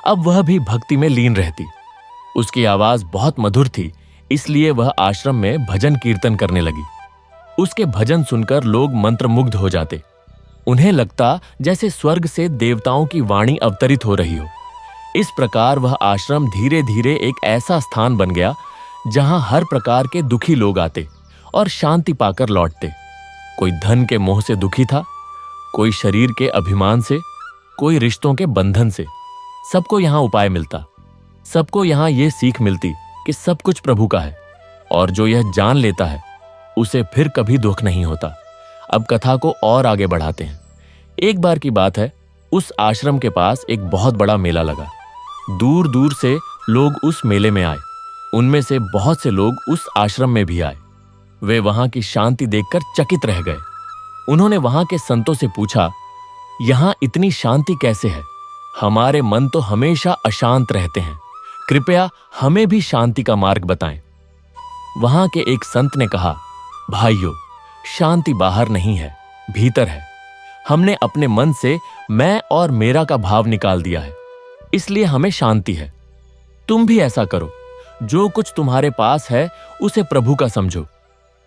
अब वह भी भक्ति में लीन रहती। उसकी आवाज बहुत मधुर थी, इसलिए वह आश्रम में भजन कीर्तन करने लगी। उसके भजन सुनकर लोग मंत्रमुग्ध हो जाते। उन्हें लगता जैसे स्वर्ग से देवताओं की वाणी अवतरित हो रही हो। इस प्रकार वह आश्रम धीरे धीरे एक ऐसा स्थान बन गया जहां हर प्रकार के दुखी लोग आते और शांति पाकर लौटते। कोई धन के मोह से दुखी था, कोई शरीर के अभिमान से, कोई रिश्तों के बंधन से। सबको यहां उपाय मिलता। सबको यहां यह सीख मिलती कि सब कुछ प्रभु का है, और जो यह जान लेता है उसे फिर कभी दुख नहीं होता। अब कथा को और आगे बढ़ाते हैं। एक बार की बात है, उस आश्रम के पास एक बहुत बड़ा मेला लगा। दूर दूर से लोग उस मेले में आए। उनमें से बहुत से लोग उस आश्रम में भी आए। वे वहां की शांति देखकर चकित रह गए। उन्होंने वहां के संतों से पूछा, यहां इतनी शांति कैसे है? हमारे मन तो हमेशा अशांत रहते हैं। कृपया हमें भी शांति का मार्ग बताएं। वहां के एक संत ने कहा, भाइयों, शांति बाहर नहीं है, भीतर है। हमने अपने मन से मैं और मेरा का भाव निकाल दिया है, इसलिए हमें शांति है। तुम भी ऐसा करो। जो कुछ तुम्हारे पास है उसे प्रभु का समझो।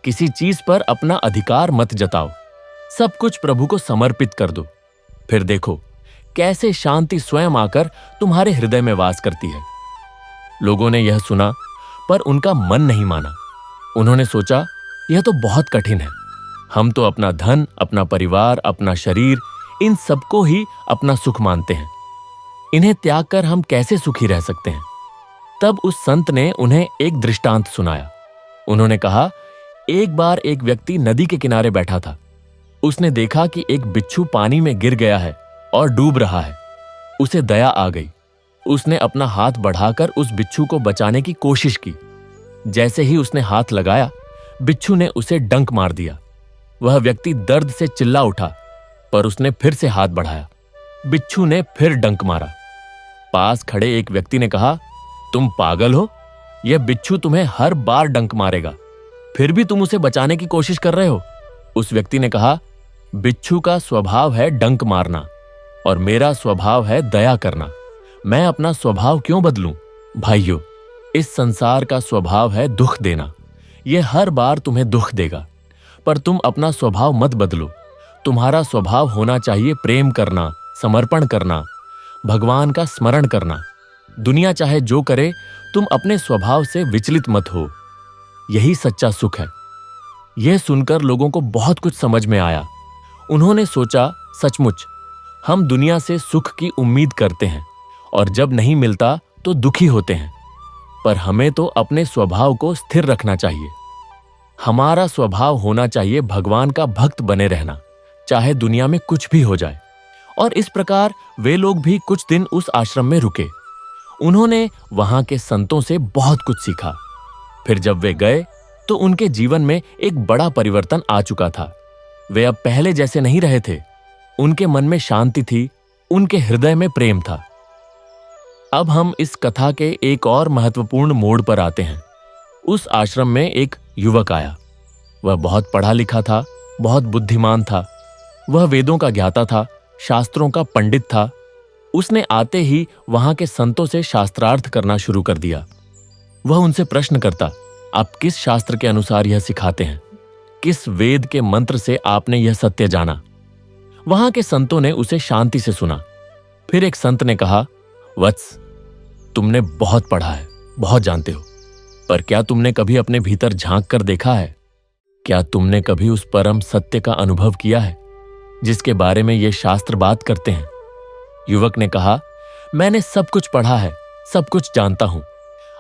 किसी चीज पर अपना अधिकार मत जताओ। सब कुछ प्रभु को समर्पित कर दो। फिर देखो कैसे शांति स्वयं आकर तुम्हारे हृदय में वास करती है। लोगों ने यह सुना, पर उनका मन नहीं माना। उन्होंने सोचा, यह तो बहुत कठिन है। हम तो अपना धन, अपना परिवार, अपना शरीर, इन सबको ही अपना सुख मानते हैं। इन्हें त्याग कर हम कैसे सुखी रह सकते हैं? तब उस संत ने उन्हें एक दृष्टांत सुनाया। उन्होंने कहा, एक बार एक व्यक्ति नदी के किनारे बैठा था। उसने देखा कि एक बिच्छू पानी में गिर गया है और डूब रहा है। उसे दया आ गई। उसने अपना हाथ बढ़ाकर उस बिच्छू को बचाने की कोशिश की। जैसे ही उसने हाथ लगाया, बिच्छू ने उसे डंक मार दिया। वह व्यक्ति दर्द से चिल्ला उठा, पर उसने फिर से हाथ बढ़ाया। बिच्छू ने फिर डंक मारा। पास खड़े एक व्यक्ति ने कहा, तुम पागल हो? यह बिच्छू तुम्हें हर बार डंक मारेगा, फिर भी तुम उसे बचाने की कोशिश कर रहे हो। उस व्यक्ति ने कहा, बिच्छू का स्वभाव है डंक मारना और मेरा स्वभाव है दया करना। मैं अपना स्वभाव क्यों बदलूं? भाइयों, इस संसार का स्वभाव है दुख देना। यह हर बार तुम्हें दुख देगा, पर तुम अपना स्वभाव मत बदलो। तुम्हारा स्वभाव होना चाहिए प्रेम करना, समर्पण करना, भगवान का स्मरण करना। दुनिया चाहे जो करे, तुम अपने स्वभाव से विचलित मत हो। यही सच्चा सुख है। यह सुनकर लोगों को बहुत कुछ समझ में आया। उन्होंने सोचा, सचमुच हम दुनिया से सुख की उम्मीद करते हैं और जब नहीं मिलता तो दुखी होते हैं, पर हमें तो अपने स्वभाव को स्थिर रखना चाहिए। हमारा स्वभाव होना चाहिए भगवान का भक्त बने रहना, चाहे दुनिया में कुछ भी हो जाए। और इस प्रकार वे लोग भी कुछ दिन उस आश्रम में रुके। उन्होंने वहां के संतों से बहुत कुछ सीखा। फिर जब वे गए तो उनके जीवन में एक बड़ा परिवर्तन आ चुका था। वे अब पहले जैसे नहीं रहे थे। उनके मन में शांति थी, उनके हृदय में प्रेम था। अब हम इस कथा के एक और महत्वपूर्ण मोड़ पर आते हैं। उस आश्रम में एक युवक आया। वह बहुत पढ़ा लिखा था, बहुत बुद्धिमान था। वह वेदों का ज्ञाता था, शास्त्रों का पंडित था। उसने आते ही वहां के संतों से शास्त्रार्थ करना शुरू कर दिया। वह उनसे प्रश्न करता, आप किस शास्त्र के अनुसार यह सिखाते हैं? किस वेद के मंत्र से आपने यह सत्य जाना? वहां के संतों ने उसे शांति से सुना। फिर एक संत ने कहा, वत्स, तुमने बहुत पढ़ा है, बहुत जानते हो, पर क्या तुमने कभी अपने भीतर झांक कर देखा है? क्या तुमने कभी उस परम सत्य का अनुभव किया है जिसके बारे में ये शास्त्र बात करते हैं? युवक ने कहा, मैंने सब कुछ पढ़ा है, सब कुछ जानता हूं।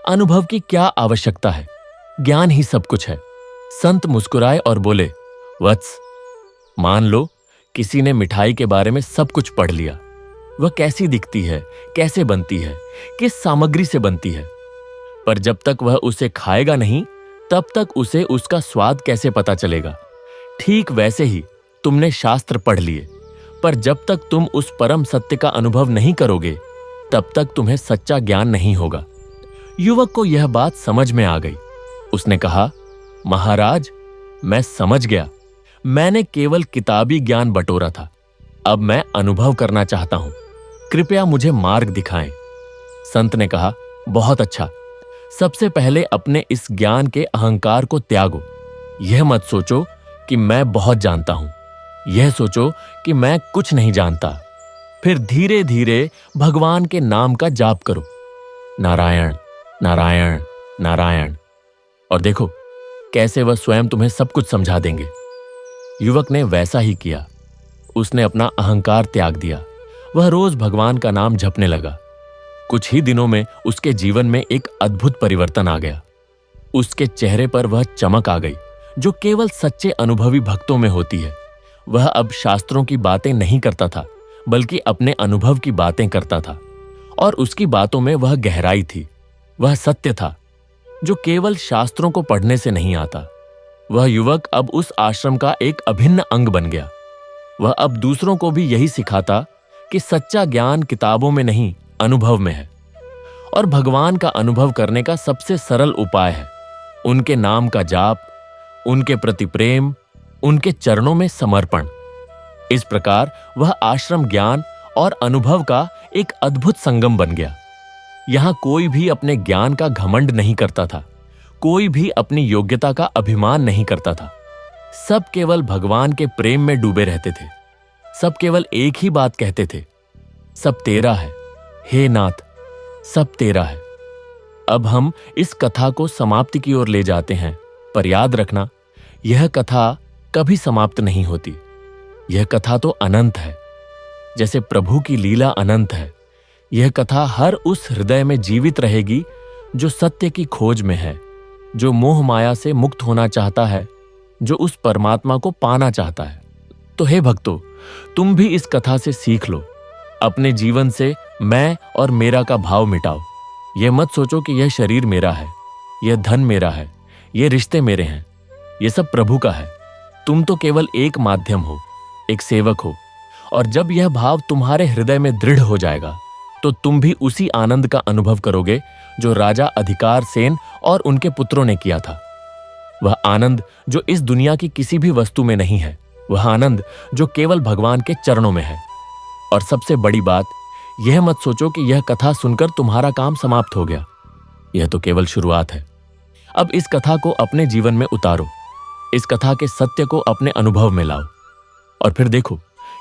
अनुभव की क्या आवश्यकता है? ज्ञान ही सब कुछ है। संत मुस्कुराए और बोले, वत्स, मान लो किसी ने मिठाई के बारे में सब कुछ पढ़ लिया। वह कैसी दिखती है, कैसे बनती है, किस सामग्री से बनती है, पर जब तक वह उसे खाएगा नहीं, तब तक उसे उसका स्वाद कैसे पता चलेगा? ठीक वैसे ही तुमने शास्त्र पढ़ लिए, पर जब तक तुम उस परम सत्य का अनुभव नहीं करोगे, तब तक तुम्हें सच्चा ज्ञान नहीं होगा। युवक को यह बात समझ में आ गई। उसने कहा, महाराज, मैं समझ गया। मैंने केवल किताबी ज्ञान बटोरा था। अब मैं अनुभव करना चाहता हूं। कृपया मुझे मार्ग दिखाएं। संत ने कहा, बहुत अच्छा। सबसे पहले अपने इस ज्ञान के अहंकार को त्यागो। यह मत सोचो कि मैं बहुत जानता हूं। यह सोचो कि मैं कुछ नहीं जानता। फिर धीरे धीरे भगवान के नाम का जाप करो, नारायण नारायण नारायण, और देखो कैसे वह स्वयं तुम्हें सब कुछ समझा देंगे। युवक ने वैसा ही किया। उसने अपना अहंकार त्याग दिया। वह रोज भगवान का नाम जपने लगा। कुछ ही दिनों में उसके जीवन में एक अद्भुत परिवर्तन आ गया। उसके चेहरे पर वह चमक आ गई जो केवल सच्चे अनुभवी भक्तों में होती है। वह अब शास्त्रों की बातें नहीं करता था, बल्कि अपने अनुभव की बातें करता था, और उसकी बातों में वह गहराई थी। वह सत्य था जो केवल शास्त्रों को पढ़ने से नहीं आता। वह युवक अब उस आश्रम का एक अभिन्न अंग बन गया। वह अब दूसरों को भी यही सिखाता कि सच्चा ज्ञान किताबों में नहीं, अनुभव में है, और भगवान का अनुभव करने का सबसे सरल उपाय है उनके नाम का जाप, उनके प्रति प्रेम, उनके चरणों में समर्पण। इस प्रकार वह आश्रम ज्ञान और अनुभव का एक अद्भुत संगम बन गया। यहां कोई भी अपने ज्ञान का घमंड नहीं करता था, कोई भी अपनी योग्यता का अभिमान नहीं करता था। सब केवल भगवान के प्रेम में डूबे रहते थे। सब केवल एक ही बात कहते थे, सब तेरा है, हे नाथ, सब तेरा है। अब हम इस कथा को समाप्ति की ओर ले जाते हैं, पर याद रखना, यह कथा कभी समाप्त नहीं होती। यह कथा तो अनंत है, जैसे प्रभु की लीला अनंत है। यह कथा हर उस हृदय में जीवित रहेगी जो सत्य की खोज में है, जो मोह माया से मुक्त होना चाहता है, जो उस परमात्मा को पाना चाहता है। तो हे भक्तों, तुम भी इस कथा से सीख लो। अपने जीवन से मैं और मेरा का भाव मिटाओ। यह मत सोचो कि यह शरीर मेरा है, यह धन मेरा है, ये रिश्ते मेरे हैं। यह सब प्रभु का है। तुम तो केवल एक माध्यम हो, एक सेवक हो। और जब यह भाव तुम्हारे हृदय में दृढ़ हो जाएगा तो तुम भी उसी आनंद का अनुभव करोगे जो राजा अधिकार सेन और उनके पुत्रों ने किया था। वह आनंद जो इस दुनिया की किसी भी वस्तु में नहीं है, वह आनंद जो केवल भगवान के चरणों में है। और सबसे बड़ी बात, यह मत सोचो कि यह कथा सुनकर तुम्हारा काम समाप्त हो गया। यह तो केवल शुरुआत है। अब इस कथा को अपने जीवन में उतारो, इस कथा के सत्य को अपने अनुभव में लाओ, और फिर देखो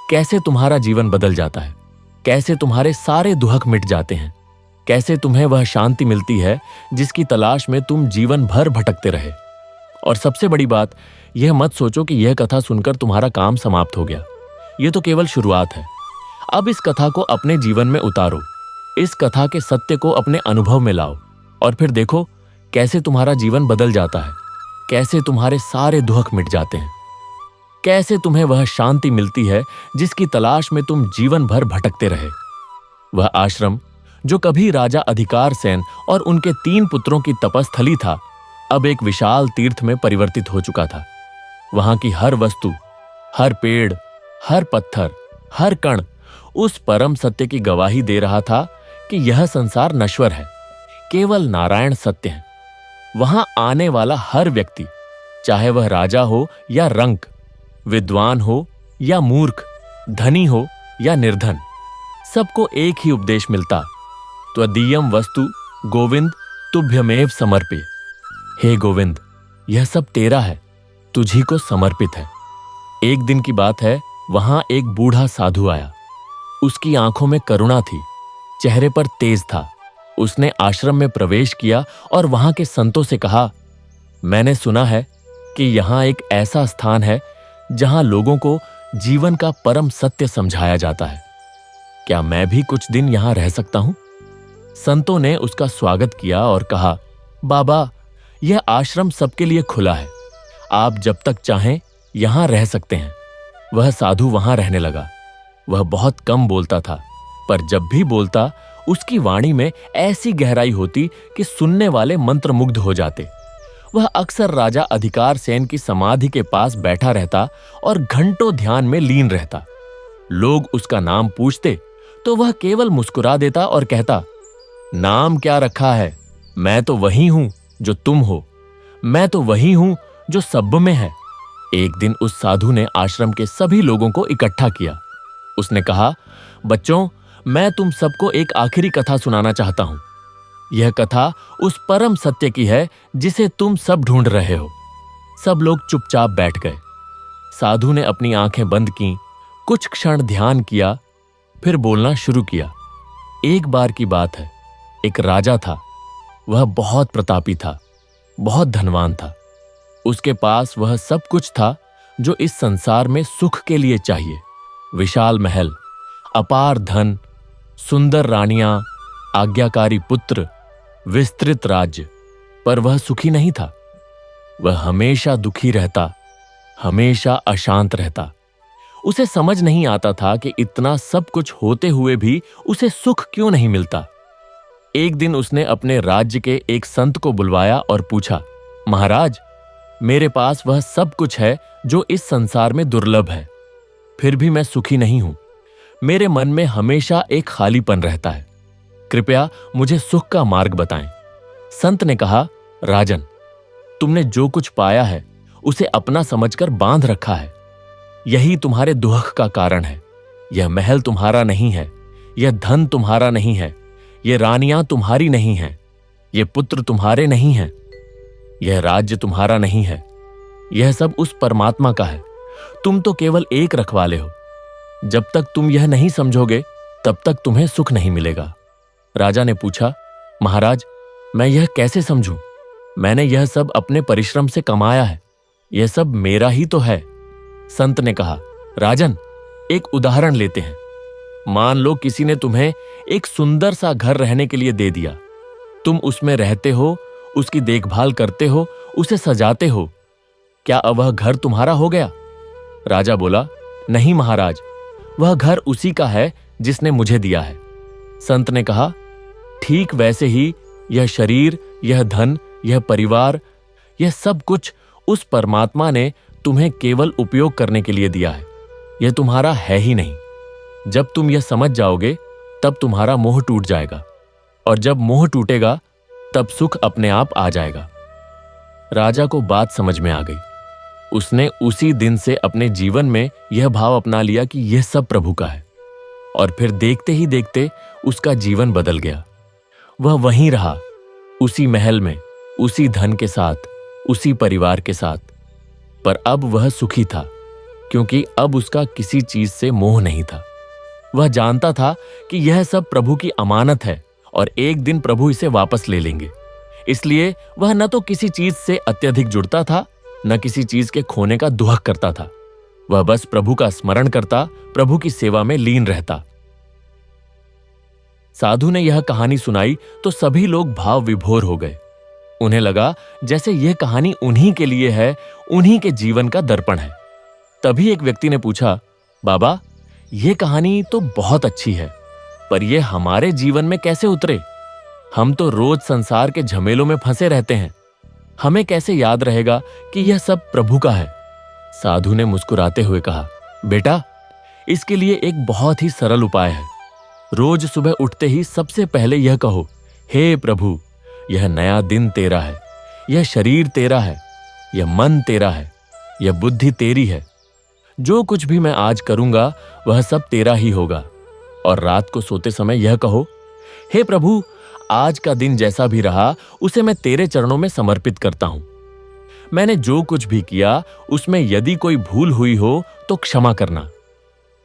कैसे तुम्हारा जीवन बदल जाता है, कैसे तुम्हारे सारे दुहक मिट जाते हैं, कैसे तुम्हें वह शांति मिलती है जिसकी तलाश में तुम जीवन भर भटकते रहे। और सबसे बड़ी बात, यह मत सोचो कि यह कथा सुनकर तुम्हारा काम समाप्त हो गया। यह तो केवल शुरुआत है। अब इस कथा को अपने जीवन में उतारो, इस कथा के सत्य को अपने अनुभव में लाओ, और फिर देखो कैसे तुम्हारा जीवन बदल जाता है, कैसे तुम्हारे सारे दुहक मिट जाते हैं, कैसे तुम्हें वह शांति मिलती है जिसकी तलाश में तुम जीवन भर भटकते रहे। वह आश्रम जो कभी राजा अधिकार सेन और उनके 3 पुत्रों की तपस्थली था, अब एक विशाल तीर्थ में परिवर्तित हो चुका था। वहां की हर वस्तु, हर पेड़, हर पत्थर, हर कण उस परम सत्य की गवाही दे रहा था कि यह संसार नश्वर है, केवल नारायण सत्य है। वहां आने वाला हर व्यक्ति, चाहे वह राजा हो या रंक, विद्वान हो या मूर्ख, धनी हो या निर्धन, सबको एक ही उपदेश मिलता, त्वदीयम वस्तु गोविंद तुभ्यमेव समर्पे। हे गोविंद, यह सब तेरा है, तुझी को समर्पित है। एक दिन की बात है, वहां एक बूढ़ा साधु आया। उसकी आंखों में करुणा थी, चेहरे पर तेज था। उसने आश्रम में प्रवेश किया और वहां के संतों से कहा, मैंने सुना है कि यहां एक ऐसा स्थान है जहां लोगों को जीवन का परम सत्य समझाया जाता है। क्या मैं भी कुछ दिन यहां रह सकता हूं? संतों ने उसका स्वागत किया और कहा, बाबा, यह आश्रम सबके लिए खुला है, आप जब तक चाहें यहां रह सकते हैं। वह साधु वहां रहने लगा। वह बहुत कम बोलता था, पर जब भी बोलता उसकी वाणी में ऐसी गहराई होती कि सुनने वाले मंत्रमुग्ध हो जाते। वह अक्सर राजा अधिकार सेन की समाधि के पास बैठा रहता और घंटों ध्यान में लीन रहता। लोग उसका नाम पूछते तो वह केवल मुस्कुरा देता और कहता, नाम क्या रखा है? मैं तो वही हूं जो तुम हो, मैं तो वही हूं जो सब में है। एक दिन उस साधु ने आश्रम के सभी लोगों को इकट्ठा किया। उसने कहा, बच्चों, मैं तुम सबको एक आखिरी कथा सुनाना चाहता हूं। यह कथा उस परम सत्य की है जिसे तुम सब ढूंढ रहे हो। सब लोग चुपचाप बैठ गए। साधु ने अपनी आंखें बंद की, कुछ क्षण ध्यान किया, फिर बोलना शुरू किया। एक बार की बात है, एक राजा था। वह बहुत प्रतापी था, बहुत धनवान था। उसके पास वह सब कुछ था जो इस संसार में सुख के लिए चाहिए। विशाल महल, अपार धन, सुंदर रानियां, आज्ञाकारी पुत्र, विस्तृत राज्य। पर वह सुखी नहीं था। वह हमेशा दुखी रहता, हमेशा अशांत रहता। उसे समझ नहीं आता था कि इतना सब कुछ होते हुए भी उसे सुख क्यों नहीं मिलता। एक दिन उसने अपने राज्य के एक संत को बुलवाया और पूछा, महाराज, मेरे पास वह सब कुछ है जो इस संसार में दुर्लभ है, फिर भी मैं सुखी नहीं हूं। मेरे मन में हमेशा एक खालीपन रहता है। कृपया मुझे सुख का मार्ग बताएं। संत ने कहा, राजन, तुमने जो कुछ पाया है उसे अपना समझकर बांध रखा है। यही तुम्हारे दुख का कारण है। यह महल तुम्हारा नहीं है, यह धन तुम्हारा नहीं है, यह रानियां तुम्हारी नहीं हैं, ये पुत्र तुम्हारे नहीं हैं, यह राज्य तुम्हारा नहीं है। यह सब उस परमात्मा का है। तुम तो केवल एक रखवाले हो। जब तक तुम यह नहीं समझोगे तब तक तुम्हें सुख नहीं मिलेगा। राजा ने पूछा, महाराज, मैं यह कैसे समझूं? मैंने यह सब अपने परिश्रम से कमाया है, यह सब मेरा ही तो है। संत ने कहा, राजन, एक उदाहरण लेते हैं। मान लो किसी ने तुम्हें एक सुंदर सा घर रहने के लिए दे दिया। तुम उसमें रहते हो, उसकी देखभाल करते हो, उसे सजाते हो। क्या अब वह घर तुम्हारा हो गया? राजा बोला, नहीं महाराज, वह घर उसी का है जिसने मुझे दिया है। संत ने कहा, ठीक वैसे ही यह शरीर, यह धन, यह परिवार, यह सब कुछ उस परमात्मा ने तुम्हें केवल उपयोग करने के लिए दिया है। यह तुम्हारा है ही नहीं। जब तुम यह समझ जाओगे तब तुम्हारा मोह टूट जाएगा, और जब मोह टूटेगा तब सुख अपने आप आ जाएगा। राजा को बात समझ में आ गई। उसने उसी दिन से अपने जीवन में यह भाव अपना लिया कि यह सब प्रभु का है, और फिर देखते ही देखते उसका जीवन बदल गया। वह वहीं रहा, उसी महल में, उसी धन के साथ, उसी परिवार के साथ। पर अब वह सुखी था, क्योंकि अब उसका किसी चीज से मोह नहीं था। वह जानता था कि यह सब प्रभु की अमानत है और एक दिन प्रभु इसे वापस ले लेंगे। इसलिए वह न तो किसी चीज से अत्यधिक जुड़ता था, न किसी चीज के खोने का दुहक करता था। वह बस प्रभु का स्मरण करता, प्रभु की सेवा में लीन रहता। साधु ने यह कहानी सुनाई तो सभी लोग भाव विभोर हो गए। उन्हें लगा जैसे यह कहानी उन्हीं के लिए है, उन्हीं के जीवन का दर्पण है। तभी एक व्यक्ति ने पूछा, बाबा, यह कहानी तो बहुत अच्छी है, पर यह हमारे जीवन में कैसे उतरे? हम तो रोज संसार के झमेलों में फंसे रहते हैं, हमें कैसे याद रहेगा कि यह सब प्रभु का है? साधु ने मुस्कुराते हुए कहा, बेटा, इसके लिए एक बहुत ही सरल उपाय है। रोज सुबह उठते ही सबसे पहले यह कहो, हे प्रभु, यह नया दिन तेरा है, यह शरीर तेरा है, यह मन तेरा है, यह बुद्धि तेरी है। जो कुछ भी मैं आज करूंगा वह सब तेरा ही होगा। और रात को सोते समय यह कहो, हे प्रभु, आज का दिन जैसा भी रहा उसे मैं तेरे चरणों में समर्पित करता हूं। मैंने जो कुछ भी किया उसमें यदि कोई भूल हुई हो तो क्षमा करना।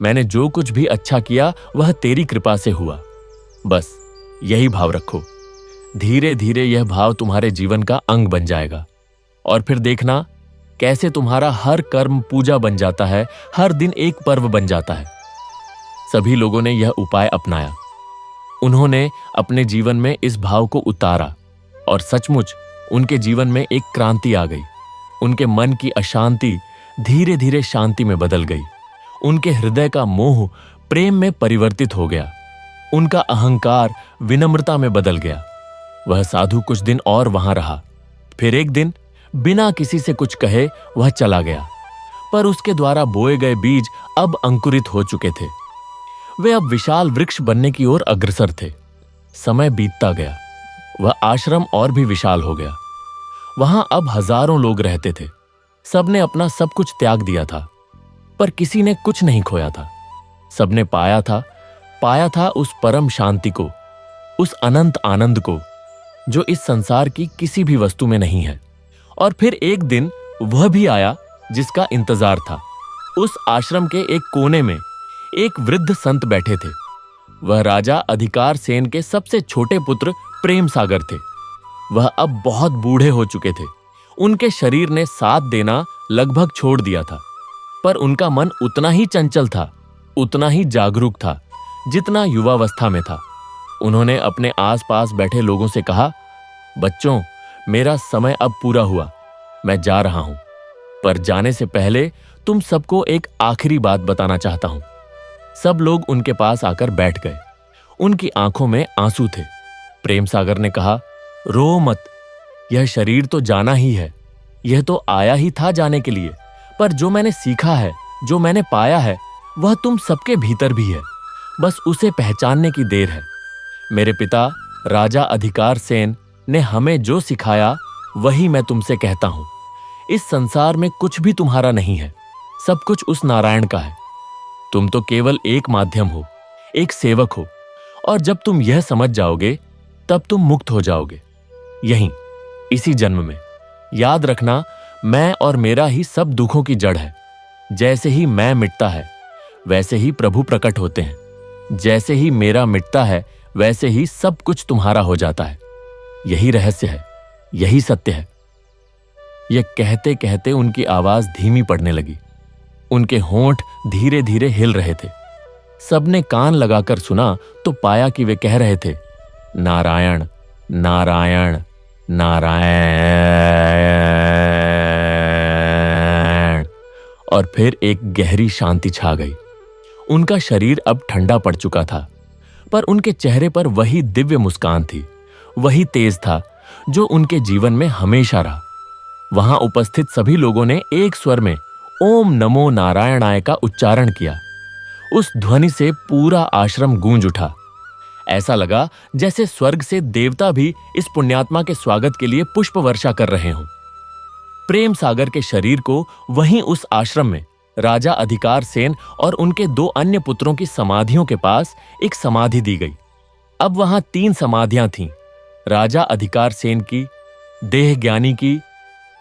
मैंने जो कुछ भी अच्छा किया वह तेरी कृपा से हुआ। बस यही भाव रखो। धीरे धीरे यह भाव तुम्हारे जीवन का अंग बन जाएगा, और फिर देखना कैसे तुम्हारा हर कर्म पूजा बन जाता है, हर दिन एक पर्व बन जाता है। सभी लोगों ने यह उपाय अपनाया। उन्होंने अपने जीवन में इस भाव को उतारा, और सचमुच उनके जीवन में एक क्रांति आ गई। उनके मन की अशांति धीरे धीरे शांति में बदल गई। उनके हृदय का मोह प्रेम में परिवर्तित हो गया। उनका अहंकार विनम्रता में बदल गया। वह साधु कुछ दिन और वहां रहा। फिर एक दिन बिना किसी से कुछ कहे वह चला गया। पर उसके द्वारा बोए गए बीज अब अंकुरित हो चुके थे। वे अब विशाल वृक्ष बनने की ओर अग्रसर थे। समय बीतता गया। वह आश्रम और भी विशाल हो गया। वहां अब हजारों लोग रहते थे। सबने अपना सब कुछ त्याग दिया था, पर किसी ने कुछ नहीं खोया था। सबने पाया था उस परम शांति को, उस अनंत आनंद को, जो इस संसार की किसी भी वस्तु में नहीं है। और फिर एक दिन वह भी आया जिसका इंतजार था। उस आश्रम के एक कोने में एक वृद्ध संत बैठे थे। वह राजा अधिकार सेन के सबसे छोटे पुत्र प्रेम सागर थे। वह अब बहुत बूढ़े हो चुके थे। उनके शरीर ने साथ देना लगभग छोड़ दिया था, पर उनका मन उतना ही चंचल था, उतना ही जागरूक था जितना युवावस्था में था। उन्होंने अपने आसपास बैठे लोगों से कहा, बच्चों, मेरा समय अब पूरा हुआ, मैं जा रहा हूं। पर जाने से पहले तुम सबको एक आखिरी बात बताना चाहता हूं। सब लोग उनके पास आकर बैठ गए। उनकी आंखों में आंसू थे। प्रेम सागर ने कहा, रो मत, यह शरीर तो जाना ही है। यह तो आया ही था जाने के लिए, पर जो मैंने सीखा है, जो मैंने पाया है, वह तुम सबके भीतर भी है। बस उसे पहचानने की देर है। मेरे पिता राजा अधिकार सेन ने हमें जो सिखाया वही मैं तुमसे कहता हूं। इस संसार में कुछ भी तुम्हारा नहीं है, सब कुछ उस नारायण का है। तुम तो केवल एक माध्यम हो, एक सेवक हो, और जब तुम यह समझ जाओगे तब तुम मुक्त हो जाओगे, यहीं इसी जन्म में। याद रखना, मैं और मेरा ही सब दुखों की जड़ है। जैसे ही मैं मिटता है वैसे ही प्रभु प्रकट होते हैं। जैसे ही मेरा मिटता है वैसे ही सब कुछ तुम्हारा हो जाता है। यही रहस्य है, यही सत्य है। यह कहते कहते उनकी आवाज धीमी पड़ने लगी। उनके होंठ धीरे धीरे हिल रहे थे। सबने कान लगाकर सुना तो पाया कि वे कह रहे थे, नारायण नारायण नारायण। और फिर एक गहरी शांति छा गई। उनका शरीर अब ठंडा पड़ चुका था, पर उनके चेहरे पर वही दिव्य मुस्कान थी, वही तेज था जो उनके जीवन में हमेशा रहा। वहां उपस्थित सभी लोगों ने एक स्वर में ओम नमो नारायणाय का उच्चारण किया। उस ध्वनि से पूरा आश्रम गूंज उठा। ऐसा लगा जैसे स्वर्ग से देवता भी इस पुण्यात्मा के स्वागत के लिए पुष्प वर्षा कर रहे हों। प्रेम सागर के शरीर को वहीं उस आश्रम में राजा अधिकार सेन और उनके 2 अन्य पुत्रों की समाधियों के पास एक समाधि दी गई। अब वहां 3 समाधियां थीं, राजा अधिकार सेन की, देह ज्ञानी की,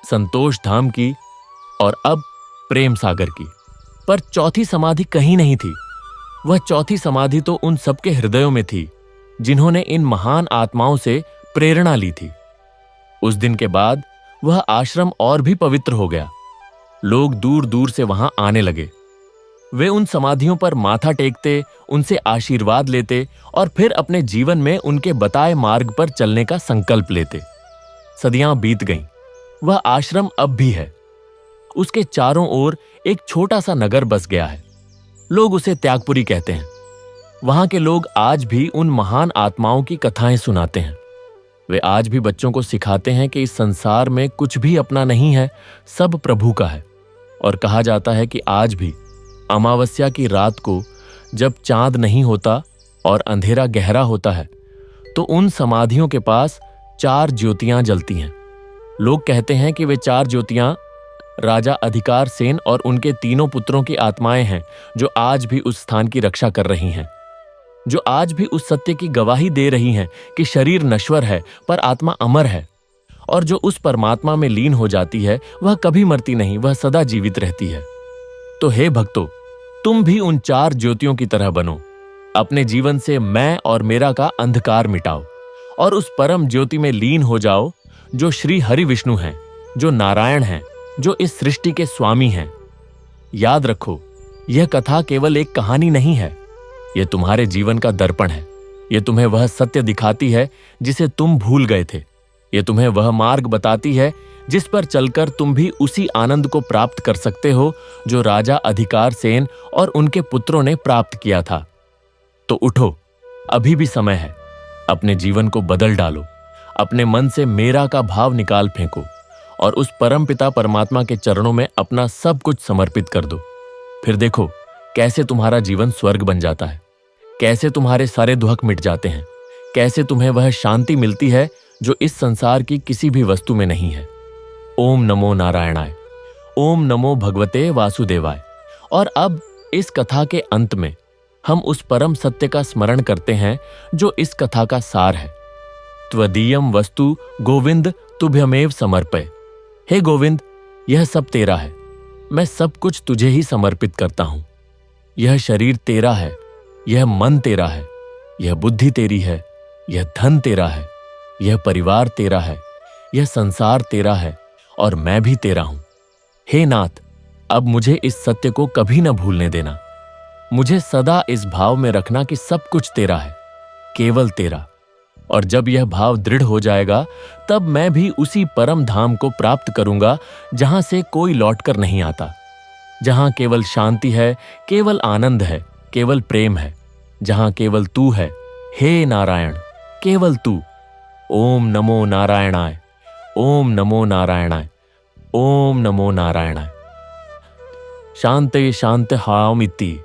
संतोष धाम की और अब प्रेम सागर की। पर चौथी समाधि कहीं नहीं थी। वह चौथी समाधि तो उन सबके हृदयों में थी जिन्होंने इन महान आत्माओं से प्रेरणा ली थी। उस दिन के बाद वह आश्रम और भी पवित्र हो गया। लोग दूर दूर से वहां आने लगे। वे उन समाधियों पर माथा टेकते, उनसे आशीर्वाद लेते और फिर अपने जीवन में उनके बताए मार्ग पर चलने का संकल्प लेते। सदियां बीत गईं। वह आश्रम अब भी है। उसके चारों ओर एक छोटा सा नगर बस गया है। लोग उसे त्यागपुरी कहते हैं। वहां के लोग आज भी उन महान आत्माओं की कथाएं सुनाते हैं। वे आज भी बच्चों को सिखाते हैं कि इस संसार में कुछ भी अपना नहीं है, सब प्रभु का है। और कहा जाता है कि आज भी अमावस्या की रात को जब चांद नहीं होता और अंधेरा गहरा होता है तो उन समाधियों के पास 4 ज्योतियां जलती हैं। लोग कहते हैं कि वे 4 ज्योतियां राजा अधिकार सेन और उनके 3 पुत्रों की आत्माएं हैं, जो आज भी उस स्थान की रक्षा कर रही हैं, जो आज भी उस सत्य की गवाही दे रही हैं कि शरीर नश्वर है पर आत्मा अमर है, और जो उस परमात्मा में लीन हो जाती है वह कभी मरती नहीं, वह सदा जीवित रहती है। तो हे भक्तों, तुम भी उन 4 ज्योतियों की तरह बनो। अपने जीवन से मैं और मेरा का अंधकार मिटाओ और उस परम ज्योति में लीन हो जाओ जो श्री हरि विष्णु हैं, जो नारायण हैं, जो इस सृष्टि के स्वामी हैं। याद रखो, यह कथा केवल एक कहानी नहीं है, यह तुम्हारे जीवन का दर्पण है। यह तुम्हें वह सत्य दिखाती है जिसे तुम भूल गए थे। यह तुम्हें वह मार्ग बताती है जिस पर चलकर तुम भी उसी आनंद को प्राप्त कर सकते हो जो राजा अधिकार सेन और उनके पुत्रों ने प्राप्त किया था। तो उठो, अभी भी समय है। अपने जीवन को बदल डालो। अपने मन से मेरा का भाव निकाल फेंको और उस परम पिता परमात्मा के चरणों में अपना सब कुछ समर्पित कर दो। फिर देखो कैसे तुम्हारा जीवन स्वर्ग बन जाता है, कैसे तुम्हारे सारे दुख मिट जाते हैं, कैसे तुम्हें वह शांति मिलती है जो इस संसार की किसी भी वस्तु में नहीं है। ओम नमो नारायणाय। ओम नमो भगवते वासुदेवाय। और अब इस कथा के अंत में हम उस परम सत्य का स्मरण करते हैं जो इस कथा का सार है। त्वदीयम वस्तु गोविंद तुभ्यमेव समर्पय। हे गोविंद, यह सब तेरा है। मैं सब कुछ तुझे ही समर्पित करता हूं। यह शरीर तेरा है, यह मन तेरा है, यह बुद्धि तेरी है, यह धन तेरा है, यह परिवार तेरा है, यह संसार तेरा है और मैं भी तेरा हूं। हे नाथ, अब मुझे इस सत्य को कभी न भूलने देना। मुझे सदा इस भाव में रखना कि सब कुछ तेरा है, केवल तेरा। और जब यह भाव दृढ़ हो जाएगा तब मैं भी उसी परम धाम को प्राप्त करूंगा जहां से कोई लौटकर नहीं आता, जहां केवल शांति है, केवल आनंद है, केवल प्रेम है, जहां केवल तू है। हे नारायण, केवल तू। ओम नमो नारायणाय। ओम नमो नारायणाय। ओम नमो नारायणाय। शांते शांत हामिति।